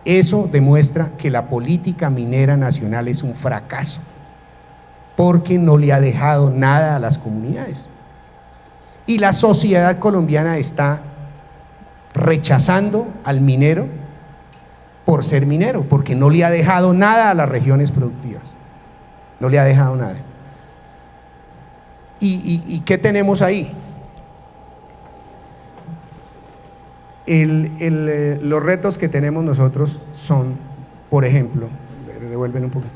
eso demuestra que la política minera nacional es un fracaso, porque no le ha dejado nada a las comunidades. Y la sociedad colombiana está rechazando al minero por ser minero, porque no le ha dejado nada a las regiones productivas, no le ha dejado nada. ¿Y qué tenemos ahí? Los retos que tenemos nosotros son, por ejemplo, devuelven un poquito.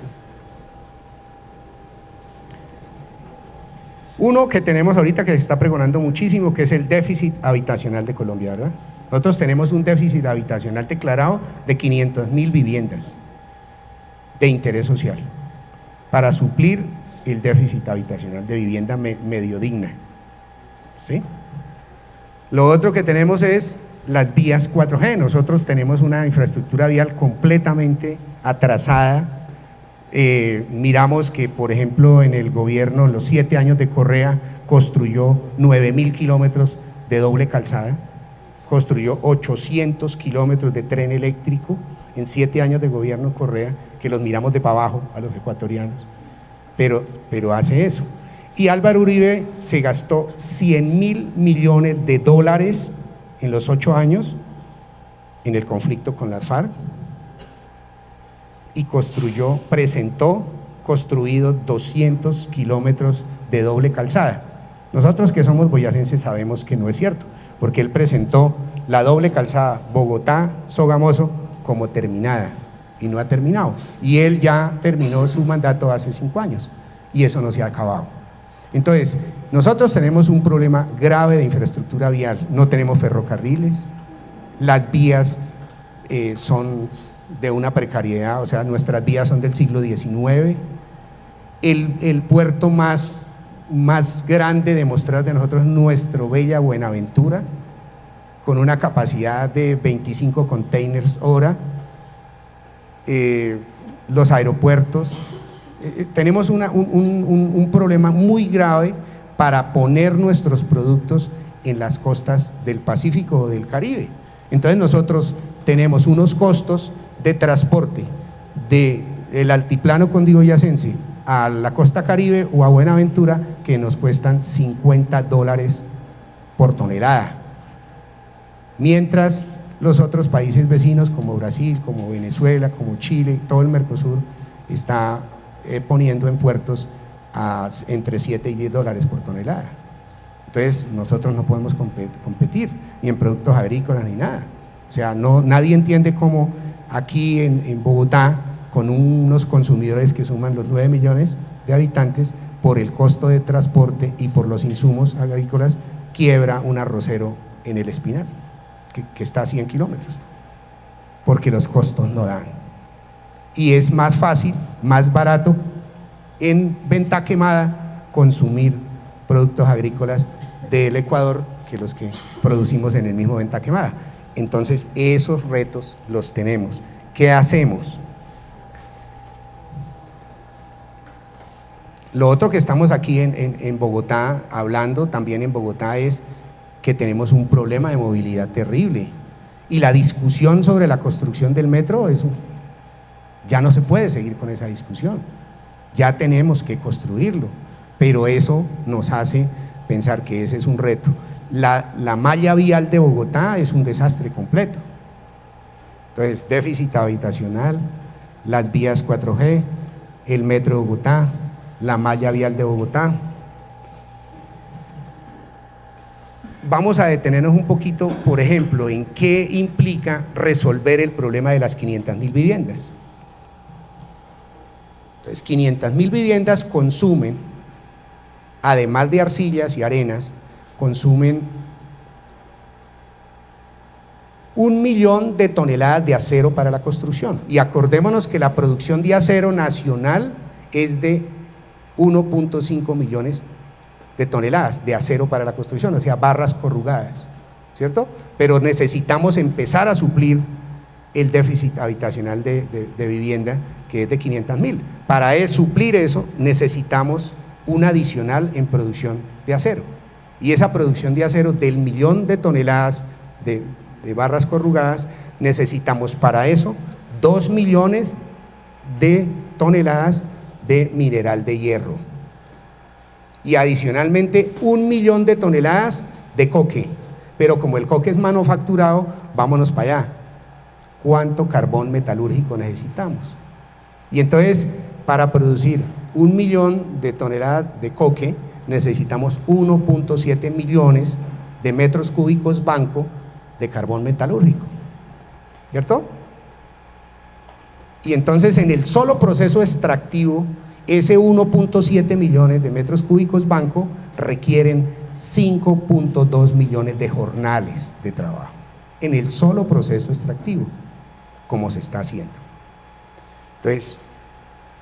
Uno que tenemos ahorita que se está pregonando muchísimo, que es el déficit habitacional de Colombia, ¿verdad? Nosotros tenemos un déficit habitacional declarado de 500.000 viviendas de interés social para suplir el déficit habitacional de vivienda medio digna, ¿sí? Lo otro que tenemos es las vías 4G. Nosotros tenemos una infraestructura vial completamente atrasada. Miramos que, por ejemplo, en el gobierno, los 7 años de Correa, construyó 9.000 kilómetros de doble calzada, construyó 800 kilómetros de tren eléctrico en 7 años de gobierno Correa, que los miramos de para abajo a los ecuatorianos, pero hace eso. Y Álvaro Uribe se gastó 100.000 millones de dólares en los 8 años en el conflicto con las FARC y construido 200 kilómetros de doble calzada. Nosotros que somos boyacenses sabemos que no es cierto, porque él presentó la doble calzada Bogotá-Sogamoso como terminada y no ha terminado. Y él ya terminó su mandato hace 5 años y eso no se ha acabado. Entonces, nosotros tenemos un problema grave de infraestructura vial, no tenemos ferrocarriles, las vías son de una precariedad, o sea, nuestras vías son del siglo XIX, el puerto más grande de mostrar de nosotros es nuestro Bella Buenaventura, con una capacidad de 25 containers hora, los aeropuertos, tenemos un problema muy grave para poner nuestros productos en las costas del Pacífico o del Caribe. Entonces nosotros tenemos unos costos de transporte del altiplano cundiboyacense a la costa Caribe o a Buenaventura que nos cuestan $50 por tonelada, mientras los otros países vecinos como Brasil, como Venezuela, como Chile, todo el Mercosur está poniendo en puertos entre $7 y $10 por tonelada. Entonces nosotros no podemos competir ni en productos agrícolas ni nada. O sea, nadie entiende cómo aquí en Bogotá, con unos consumidores que suman los 9 millones de habitantes, por el costo de transporte y por los insumos agrícolas, quiebra un arrocero en el Espinal, que está a 100 kilómetros, porque los costos no dan. Y es más fácil, más barato en venta quemada consumir productos agrícolas del Ecuador que los que producimos en el mismo venta quemada. Entonces esos retos los tenemos. ¿Qué hacemos? Lo otro que estamos aquí en Bogotá hablando también en Bogotá es que tenemos un problema de movilidad terrible y la discusión sobre la construcción del metro ya no se puede seguir con esa discusión, ya tenemos que construirlo, pero eso nos hace pensar que ese es un reto. La malla vial de Bogotá es un desastre completo. Entonces, déficit habitacional, las vías 4G, el metro de Bogotá, la malla vial de Bogotá. Vamos a detenernos un poquito, por ejemplo, en qué implica resolver el problema de las 500.000 viviendas. Entonces, 500.000 viviendas consumen, además de arcillas y arenas, consumen 1 millón de toneladas de acero para la construcción. Y acordémonos que la producción de acero nacional es de 1.5 millones de toneladas de acero para la construcción, o sea, barras corrugadas, ¿cierto? Pero necesitamos empezar a suplir el déficit habitacional de vivienda, que es de 500.000. Para suplir eso necesitamos un adicional en producción de acero. Y esa producción de acero del 1 millón de toneladas de barras corrugadas, necesitamos para eso 2 millones de toneladas de mineral de hierro. Y adicionalmente 1 millón de toneladas de coque. Pero como el coque es manufacturado, vámonos para allá. ¿Cuánto carbón metalúrgico necesitamos? Y entonces, para producir 1 millón de toneladas de coque, necesitamos 1.7 millones de metros cúbicos banco de carbón metalúrgico, ¿cierto? Y entonces en el solo proceso extractivo, ese 1.7 millones de metros cúbicos banco requieren 5.2 millones de jornales de trabajo en el solo proceso extractivo, como se está haciendo. Entonces,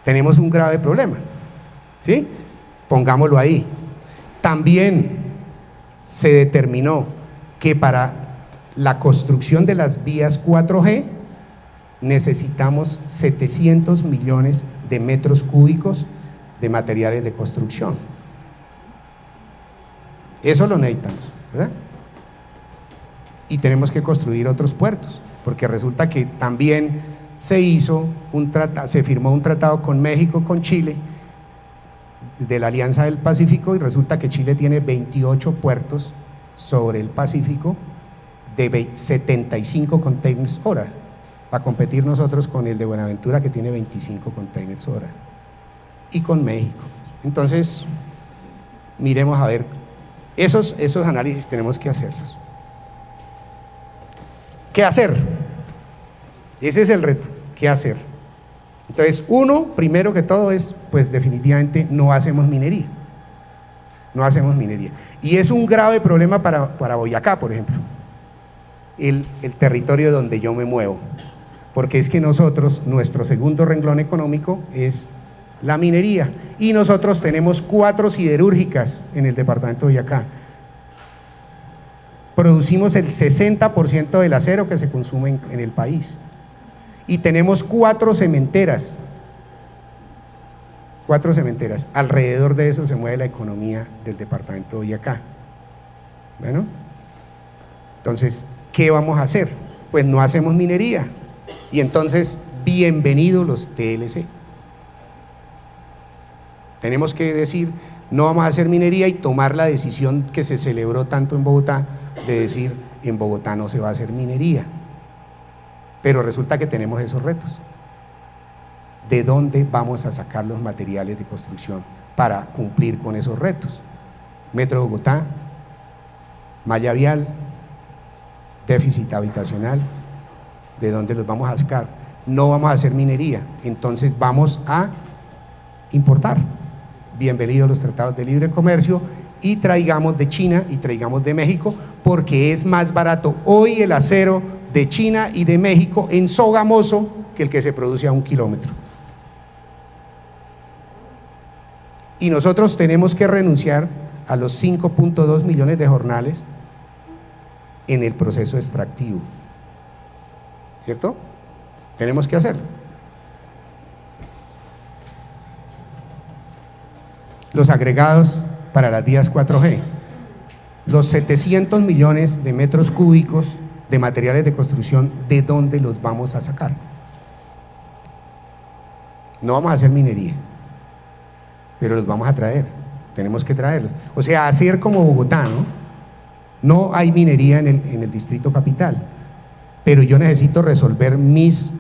tenemos un grave problema, ¿sí? Pongámoslo ahí. También se determinó que para la construcción de las vías 4G necesitamos 700 millones de metros cúbicos de materiales de construcción. Eso lo necesitamos, ¿verdad? Y tenemos que construir otros puertos, porque resulta que también se firmó un tratado con México, con Chile, de la Alianza del Pacífico, y resulta que Chile tiene 28 puertos sobre el Pacífico de 75 containers hora, para competir nosotros con el de Buenaventura, que tiene 25 containers hora, y con México. Entonces, miremos a ver, esos análisis tenemos que hacerlos. ¿Qué hacer? Ese es el reto, ¿qué hacer? Entonces, primero que todo es, pues definitivamente no hacemos minería. No hacemos minería. Y es un grave problema para Boyacá, por ejemplo, el territorio donde yo me muevo, porque es que nuestro segundo renglón económico es la minería, y nosotros tenemos 4 siderúrgicas en el departamento de Boyacá. Producimos el 60% del acero que se consume en el país, y tenemos 4 cementeras. Alrededor de eso se mueve la economía del departamento de Boyacá. Bueno, entonces, ¿qué vamos a hacer? Pues no hacemos minería, y entonces, bienvenidos los TLC. Tenemos que decir, no vamos a hacer minería, y tomar la decisión que se celebró tanto en Bogotá, de decir, en Bogotá no se va a hacer minería. Pero resulta que tenemos esos retos. ¿De dónde vamos a sacar los materiales de construcción para cumplir con esos retos? Metro de Bogotá, malla vial, déficit habitacional, ¿de dónde los vamos a sacar? No vamos a hacer minería, entonces vamos a importar. Bienvenidos los tratados de libre comercio, y traigamos de China y traigamos de México, porque es más barato hoy el acero de China y de México en Sogamoso que el que se produce a 1 kilómetro. Y nosotros tenemos que renunciar a los 5.2 millones de jornales en el proceso extractivo, ¿cierto? Tenemos que hacerlo. Los agregados para las vías 4G, los 700 millones de metros cúbicos de materiales de construcción, ¿de dónde los vamos a sacar? No vamos a hacer minería, pero los vamos a traer, tenemos que traerlos. O sea, hacer como Bogotá, ¿no? No hay minería en el distrito capital, pero yo necesito resolver mis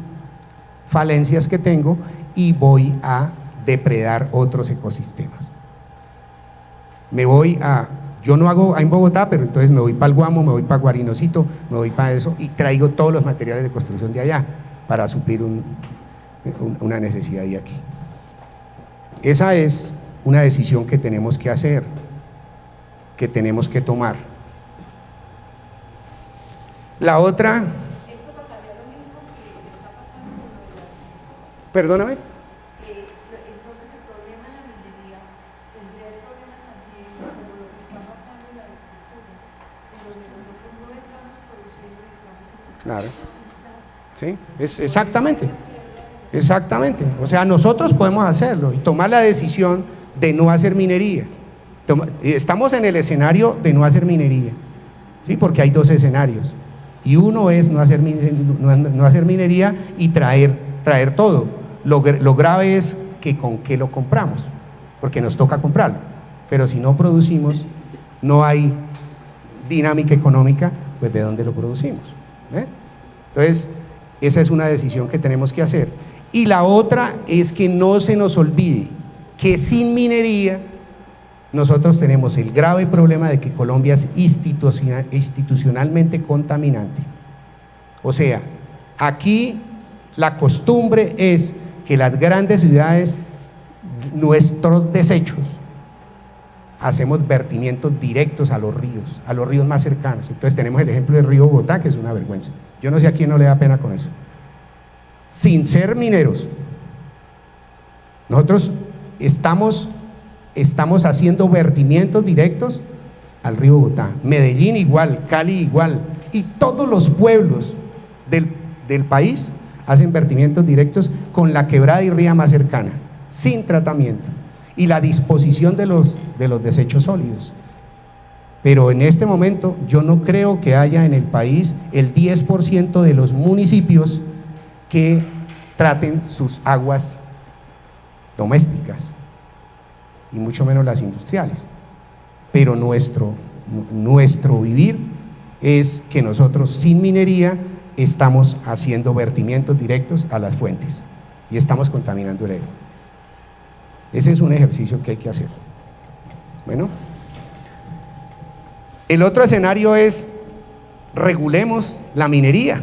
falencias que tengo, y voy a depredar otros ecosistemas. Yo no hago en Bogotá, pero entonces me voy para el Guamo, me voy para Guarinocito, me voy para eso, y traigo todos los materiales de construcción de allá para suplir una necesidad de aquí. Esa es una decisión que tenemos que hacer, que tenemos que tomar. La otra… Perdóname. Claro, sí, exactamente, o sea, nosotros podemos hacerlo y tomar la decisión de no hacer minería. Estamos en el escenario de no hacer minería, ¿sí? Porque hay 2 escenarios, y uno es no hacer minería y traer todo. Lo grave es que con qué lo compramos, porque nos toca comprarlo, pero si no producimos, no hay dinámica económica, pues ¿de dónde lo producimos? Entonces, esa es una decisión que tenemos que hacer. Y la otra es que no se nos olvide que sin minería nosotros tenemos el grave problema de que Colombia es institucionalmente contaminante. O sea, aquí la costumbre es que las grandes ciudades, nuestros desechos hacemos vertimientos directos a los ríos más cercanos. Entonces tenemos el ejemplo del río Bogotá, que es una vergüenza. Yo no sé a quién no le da pena con eso. Sin ser mineros, nosotros estamos haciendo vertimientos directos al río Bogotá. Medellín igual, Cali igual, y todos los pueblos del país hacen vertimientos directos con la quebrada y ría más cercana, sin tratamiento, y la disposición de los desechos sólidos. Pero en este momento yo no creo que haya en el país el 10% de los municipios que traten sus aguas domésticas, y mucho menos las industriales. Pero nuestro vivir es que nosotros sin minería estamos haciendo vertimientos directos a las fuentes y estamos contaminando el aire. Ese es un ejercicio que hay que hacer. Bueno, el otro escenario es regulemos la minería.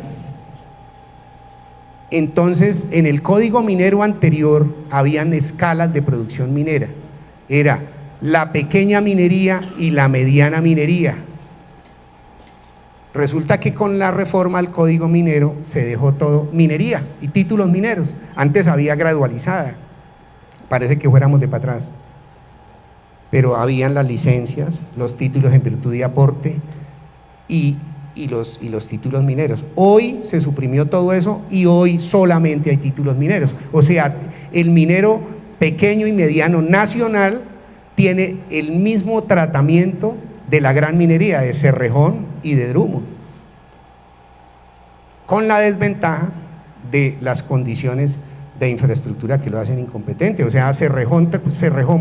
Entonces, en el código minero anterior habían escalas de producción minera. Era la pequeña minería y la mediana minería. Resulta que con la reforma al código minero se dejó todo minería y títulos mineros. Antes había gradualizada, parece que fuéramos de para atrás, pero habían las licencias, los títulos en virtud de aporte y los títulos mineros. Hoy se suprimió todo eso y hoy solamente hay títulos mineros. O sea, el minero pequeño y mediano nacional tiene el mismo tratamiento de la gran minería de Cerrejón y de Drummond, con la desventaja de las condiciones de infraestructura que lo hacen incompetente. O sea, Cerrejón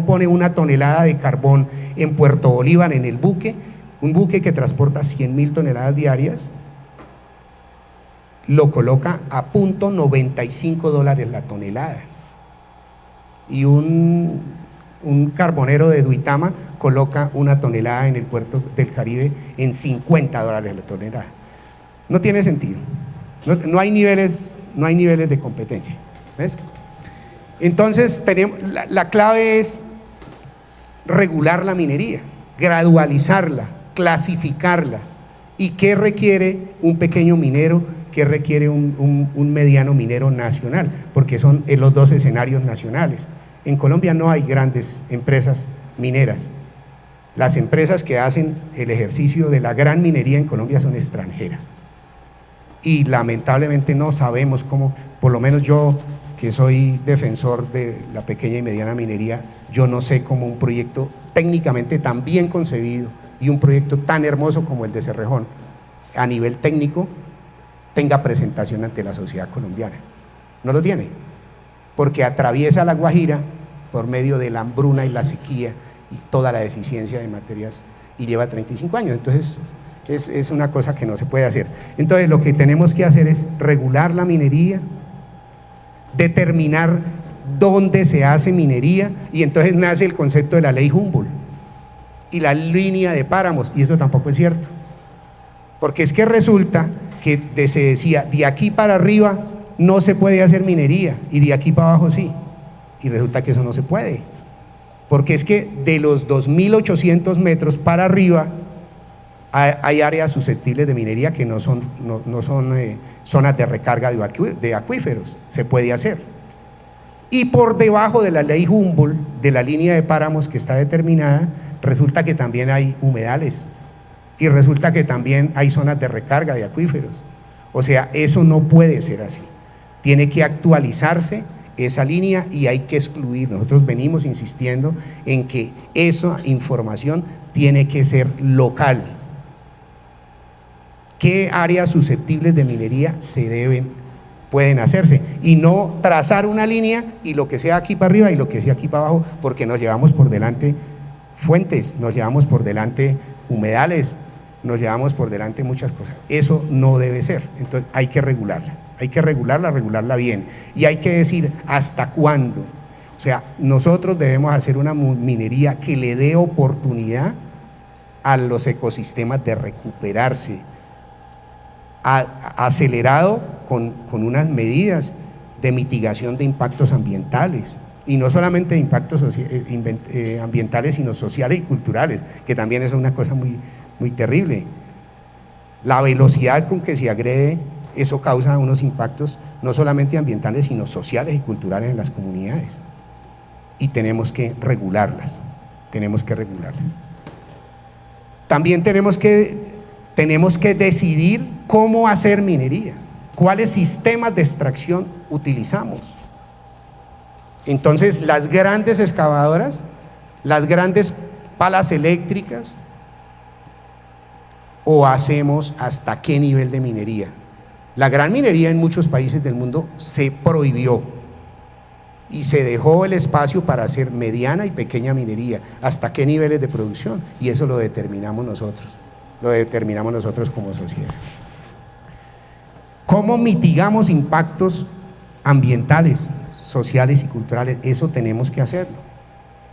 pone 1 tonelada de carbón en Puerto Bolívar en el buque, un buque que transporta 100.000 toneladas diarias, lo coloca a $0.95 la tonelada, y un carbonero de Duitama coloca 1 tonelada en el puerto del Caribe en $50 la tonelada. No tiene sentido, no hay niveles de competencia, ¿ves? Entonces la clave es regular la minería, gradualizarla, clasificarla. ¿Y qué requiere un pequeño minero? ¿Qué requiere un mediano minero nacional? Porque son los dos escenarios nacionales. En Colombia no hay grandes empresas mineras. Las empresas que hacen el ejercicio de la gran minería en Colombia son extranjeras. Y lamentablemente no sabemos cómo, por lo menos yo que soy defensor de la pequeña y mediana minería, yo no sé cómo un proyecto técnicamente tan bien concebido y un proyecto tan hermoso como el de Cerrejón, a nivel técnico, tenga presentación ante la sociedad colombiana. No lo tiene, porque atraviesa la Guajira por medio de la hambruna y la sequía y toda la deficiencia de materias, y lleva 35 años, entonces es una cosa que no se puede hacer. Entonces lo que tenemos que hacer es regular la minería, determinar dónde se hace minería, y entonces nace el concepto de la ley Humboldt y la línea de páramos, y eso tampoco es cierto, porque es que resulta que se decía de aquí para arriba no se puede hacer minería y de aquí para abajo sí, y resulta que eso no se puede, porque es que de los 2.800 metros para arriba hay áreas susceptibles de minería que no son zonas de recarga de acuíferos, se puede hacer. Y por debajo de la ley Humboldt, de la línea de páramos que está determinada, resulta que también hay humedales y resulta que también hay zonas de recarga de acuíferos. O sea, eso no puede ser así. Tiene que actualizarse esa línea y hay que excluir. Nosotros venimos insistiendo en que esa información tiene que ser local. ¿Qué áreas susceptibles de minería pueden hacerse? Y no trazar una línea y lo que sea aquí para arriba y lo que sea aquí para abajo, porque nos llevamos por delante fuentes, nos llevamos por delante humedales, nos llevamos por delante muchas cosas. Eso no debe ser. Entonces hay que regularla bien, y hay que decir hasta cuándo. O sea, nosotros debemos hacer una minería que le dé oportunidad a los ecosistemas de recuperarse, acelerado con unas medidas de mitigación de impactos ambientales, Y no solamente impactos ambientales, sino sociales y culturales, que también es una cosa muy, muy terrible. La velocidad con que se agrede, eso causa unos impactos no solamente ambientales, sino sociales y culturales en las comunidades. Y tenemos que regularlas, También tenemos que decidir cómo hacer minería, cuáles sistemas de extracción utilizamos. Entonces, las grandes excavadoras, las grandes palas eléctricas, o hacemos hasta qué nivel de minería. La gran minería en muchos países del mundo se prohibió y se dejó el espacio para hacer mediana y pequeña minería, hasta qué niveles de producción, y eso lo determinamos nosotros como sociedad. ¿Cómo mitigamos impactos ambientales, sociales y culturales? Eso tenemos que hacerlo.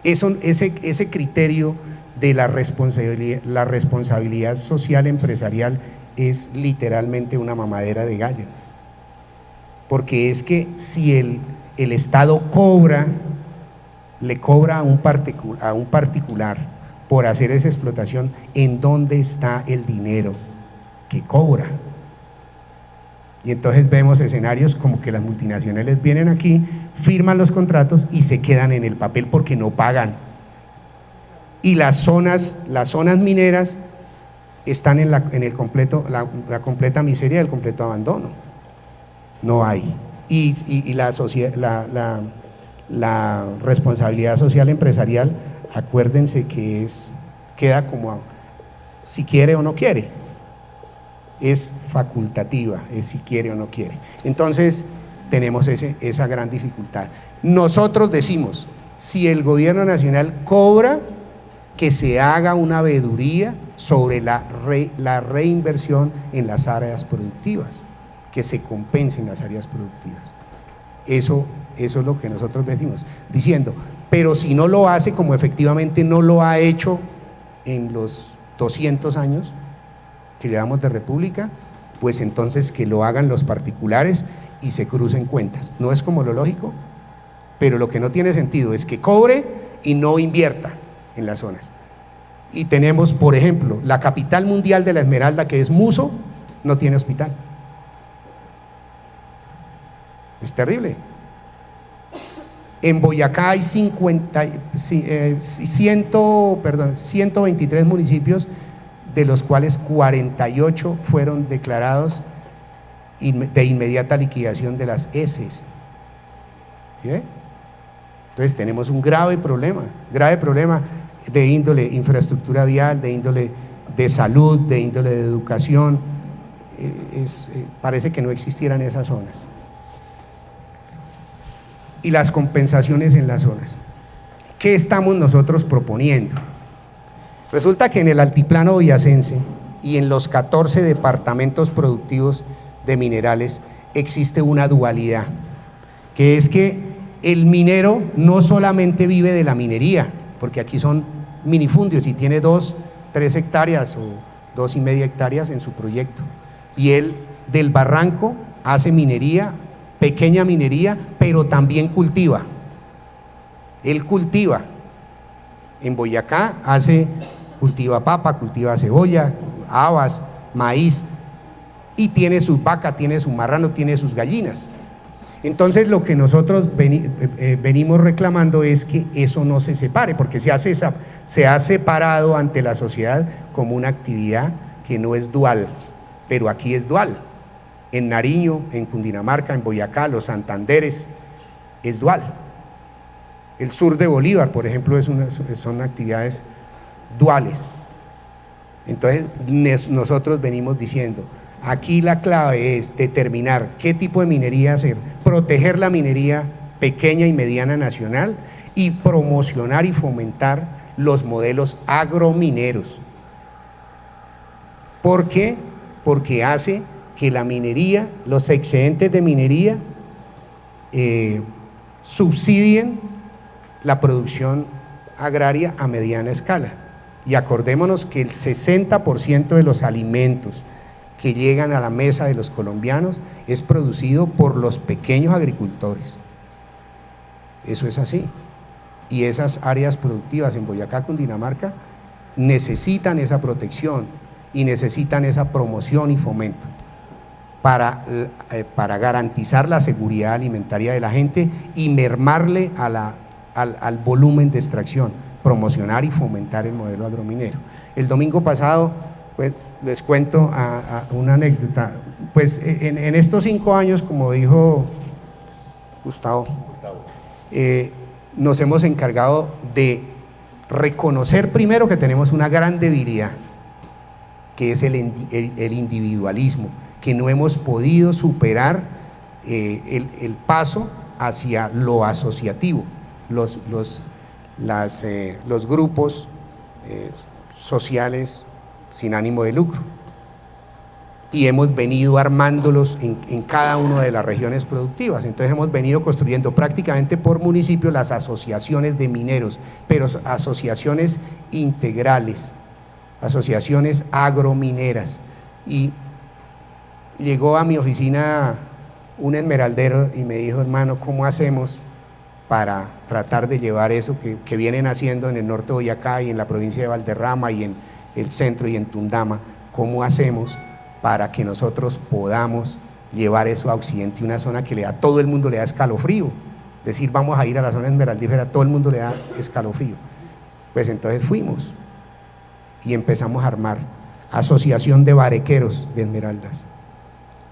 Ese criterio de la responsabilidad social empresarial es literalmente una mamadera de gallo, porque es que si el Estado le cobra a un particular por hacer esa explotación, ¿en dónde está el dinero que cobra? Y entonces vemos escenarios como que las multinacionales vienen aquí, firman los contratos y se quedan en el papel porque no pagan. Y las zonas mineras están en la completa miseria, el completo abandono. No hay. Y la responsabilidad social empresarial, acuérdense que queda como si quiere o no quiere. Es facultativa, es si quiere o no quiere. Entonces tenemos esa gran dificultad. Nosotros decimos, si el gobierno nacional cobra, que se haga una veeduría sobre la reinversión en las áreas productivas, que se compensen las áreas productivas. Eso es lo que nosotros decimos, diciendo, pero si no lo hace, como efectivamente no lo ha hecho en los 200 años que llevamos de república, pues entonces que lo hagan los particulares y se crucen cuentas. No es como lo lógico, pero lo que no tiene sentido es que cobre y no invierta en las zonas. Y tenemos, por ejemplo, la capital mundial de la esmeralda, que es Muso, no tiene hospital. Es terrible. En Boyacá hay 123 municipios, de los cuales 48 fueron declarados de inmediata liquidación de las heces. ¿Sí ve? Entonces tenemos un grave problema de índole infraestructura vial, de índole de salud, de índole de educación. Parece que no existieran esas zonas. Y las compensaciones en las zonas. ¿Qué estamos nosotros proponiendo? Resulta que en el altiplano boyacense y en los 14 departamentos productivos de minerales existe una dualidad, que es que el minero no solamente vive de la minería, porque aquí son minifundios y tiene 2, 3 hectáreas o 2,5 hectáreas en su proyecto, y él del barranco hace minería, pequeña minería, pero también cultiva. Él cultiva. En Boyacá cultiva papa, cultiva cebolla, habas, maíz, y tiene sus vacas, tiene su marrano, tiene sus gallinas. Entonces lo que nosotros venimos reclamando es que eso no se separe, porque se ha separado ante la sociedad como una actividad que no es dual, pero aquí es dual. En Nariño, en Cundinamarca, en Boyacá, los Santanderes, es dual. El sur de Bolívar, por ejemplo, son actividades duales. Entonces nosotros venimos diciendo, aquí la clave es determinar qué tipo de minería hacer, proteger la minería pequeña y mediana nacional y promocionar y fomentar los modelos agromineros. ¿Por qué? Porque hace que la minería, los excedentes de minería subsidien la producción agraria a mediana escala. Y acordémonos que el 60% de los alimentos que llegan a la mesa de los colombianos es producido por los pequeños agricultores. Eso es así. Y esas áreas productivas en Boyacá, Cundinamarca, necesitan esa protección y necesitan esa promoción y fomento para garantizar la seguridad alimentaria de la gente y mermarle al volumen de extracción, promocionar y fomentar el modelo agrominero. El domingo pasado, pues, les cuento una anécdota. Pues en estos 5 años, como dijo Gustavo, nos hemos encargado de reconocer primero que tenemos una gran debilidad, que es el individualismo, que no hemos podido superar el paso hacia lo asociativo, los grupos sociales sin ánimo de lucro. Y hemos venido armándolos en cada una de las regiones productivas. Entonces hemos venido construyendo prácticamente por municipio las asociaciones de mineros, pero asociaciones integrales, asociaciones agromineras. Y llegó a mi oficina un esmeraldero y me dijo: hermano, ¿cómo hacemos para tratar de llevar eso que vienen haciendo en el norte de Boyacá y en la provincia de Valderrama y en el centro y en Tundama? ¿Cómo hacemos para que nosotros podamos llevar eso a Occidente, una zona que a todo el mundo le da escalofrío? Decir, vamos a ir a la zona esmeraldífera, a todo el mundo le da escalofrío. Pues entonces fuimos y empezamos a armar Asociación de Barequeros de Esmeraldas,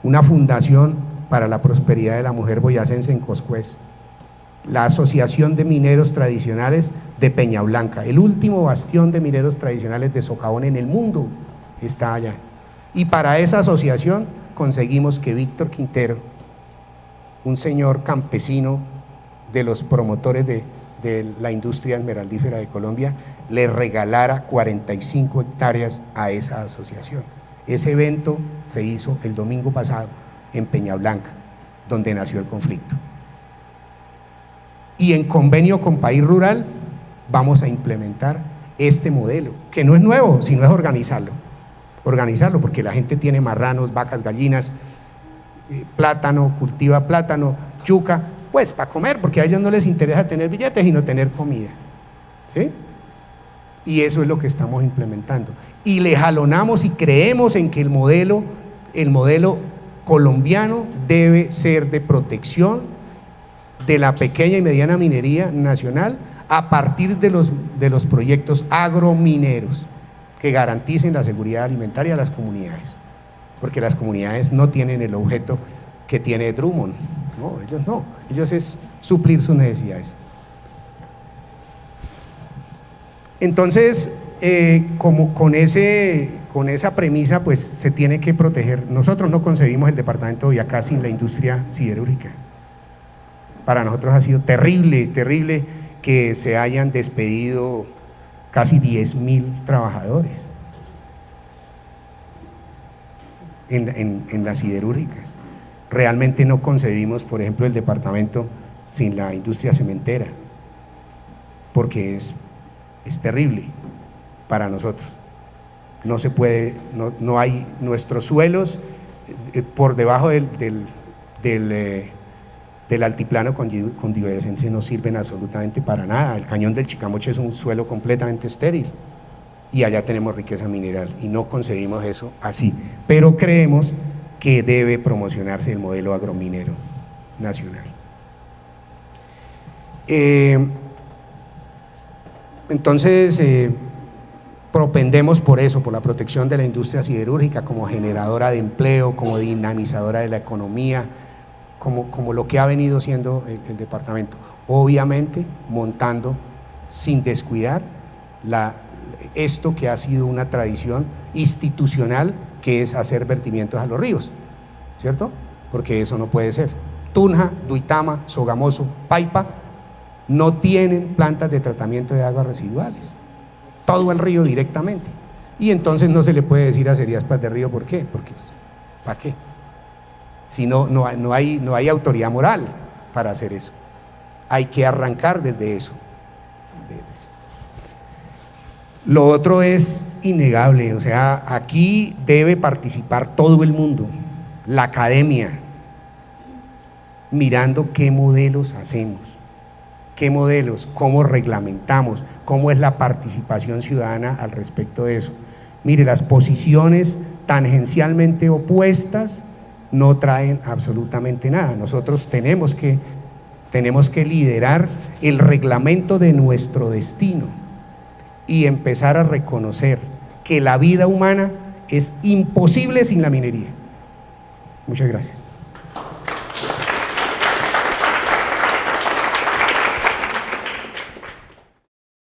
una fundación para la prosperidad de la mujer boyacense en Coscuez, la Asociación de Mineros Tradicionales de Peña Blanca, el último bastión de mineros tradicionales de socavón en el mundo está allá. Y para esa asociación conseguimos que Víctor Quintero, un señor campesino de los promotores de la industria esmeraldífera de Colombia, le regalara 45 hectáreas a esa asociación. Ese evento se hizo el domingo pasado en Peña Blanca, donde nació el conflicto. Y en convenio con País Rural vamos a implementar este modelo, que no es nuevo, sino es organizarlo, porque la gente tiene marranos, vacas, gallinas, plátano, cultiva plátano, yuca, pues para comer, porque a ellos no les interesa tener billetes sino tener comida, ¿sí? Y eso es lo que estamos implementando. Y le jalonamos y creemos en que el modelo colombiano debe ser de protección de la pequeña y mediana minería nacional a partir de los proyectos agromineros que garanticen la seguridad alimentaria a las comunidades, porque las comunidades no tienen el objeto que tiene Drummond, ellos es suplir sus necesidades. Entonces, como con esa premisa, pues se tiene que proteger. Nosotros no concebimos el departamento de Boyacá sin la industria siderúrgica. Para nosotros ha sido terrible que se hayan despedido casi 10.000 trabajadores en las siderúrgicas. Realmente no concebimos, por ejemplo, el departamento sin la industria cementera, porque es terrible para nosotros. No se puede, no hay, nuestros suelos por debajo del altiplano cundiboyacense no sirven absolutamente para nada. El cañón del Chicamocha es un suelo completamente estéril y allá tenemos riqueza mineral y no concebimos eso así, pero creemos que debe promocionarse el modelo agrominero nacional. Entonces propendemos por eso, por la protección de la industria siderúrgica como generadora de empleo, como dinamizadora de la economía, como lo que ha venido siendo el departamento, obviamente montando sin descuidar esto que ha sido una tradición institucional, que es hacer vertimientos a los ríos, ¿cierto? Porque eso no puede ser. Tunja, Duitama, Sogamoso, Paipa no tienen plantas de tratamiento de aguas residuales, todo al río directamente, y entonces no se le puede decir a Seriaspas de Río. ¿Por qué? Porque pues, ¿para qué? Si no hay autoridad moral para hacer eso. Hay que arrancar desde eso. Lo otro es innegable, o sea, aquí debe participar todo el mundo, la academia, mirando qué modelos hacemos, qué modelos, cómo reglamentamos, cómo es la participación ciudadana al respecto de eso. Mire, las posiciones tangencialmente opuestas no traen absolutamente nada. Nosotros tenemos que liderar el reglamento de nuestro destino y empezar a reconocer que la vida humana es imposible sin la minería. Muchas gracias.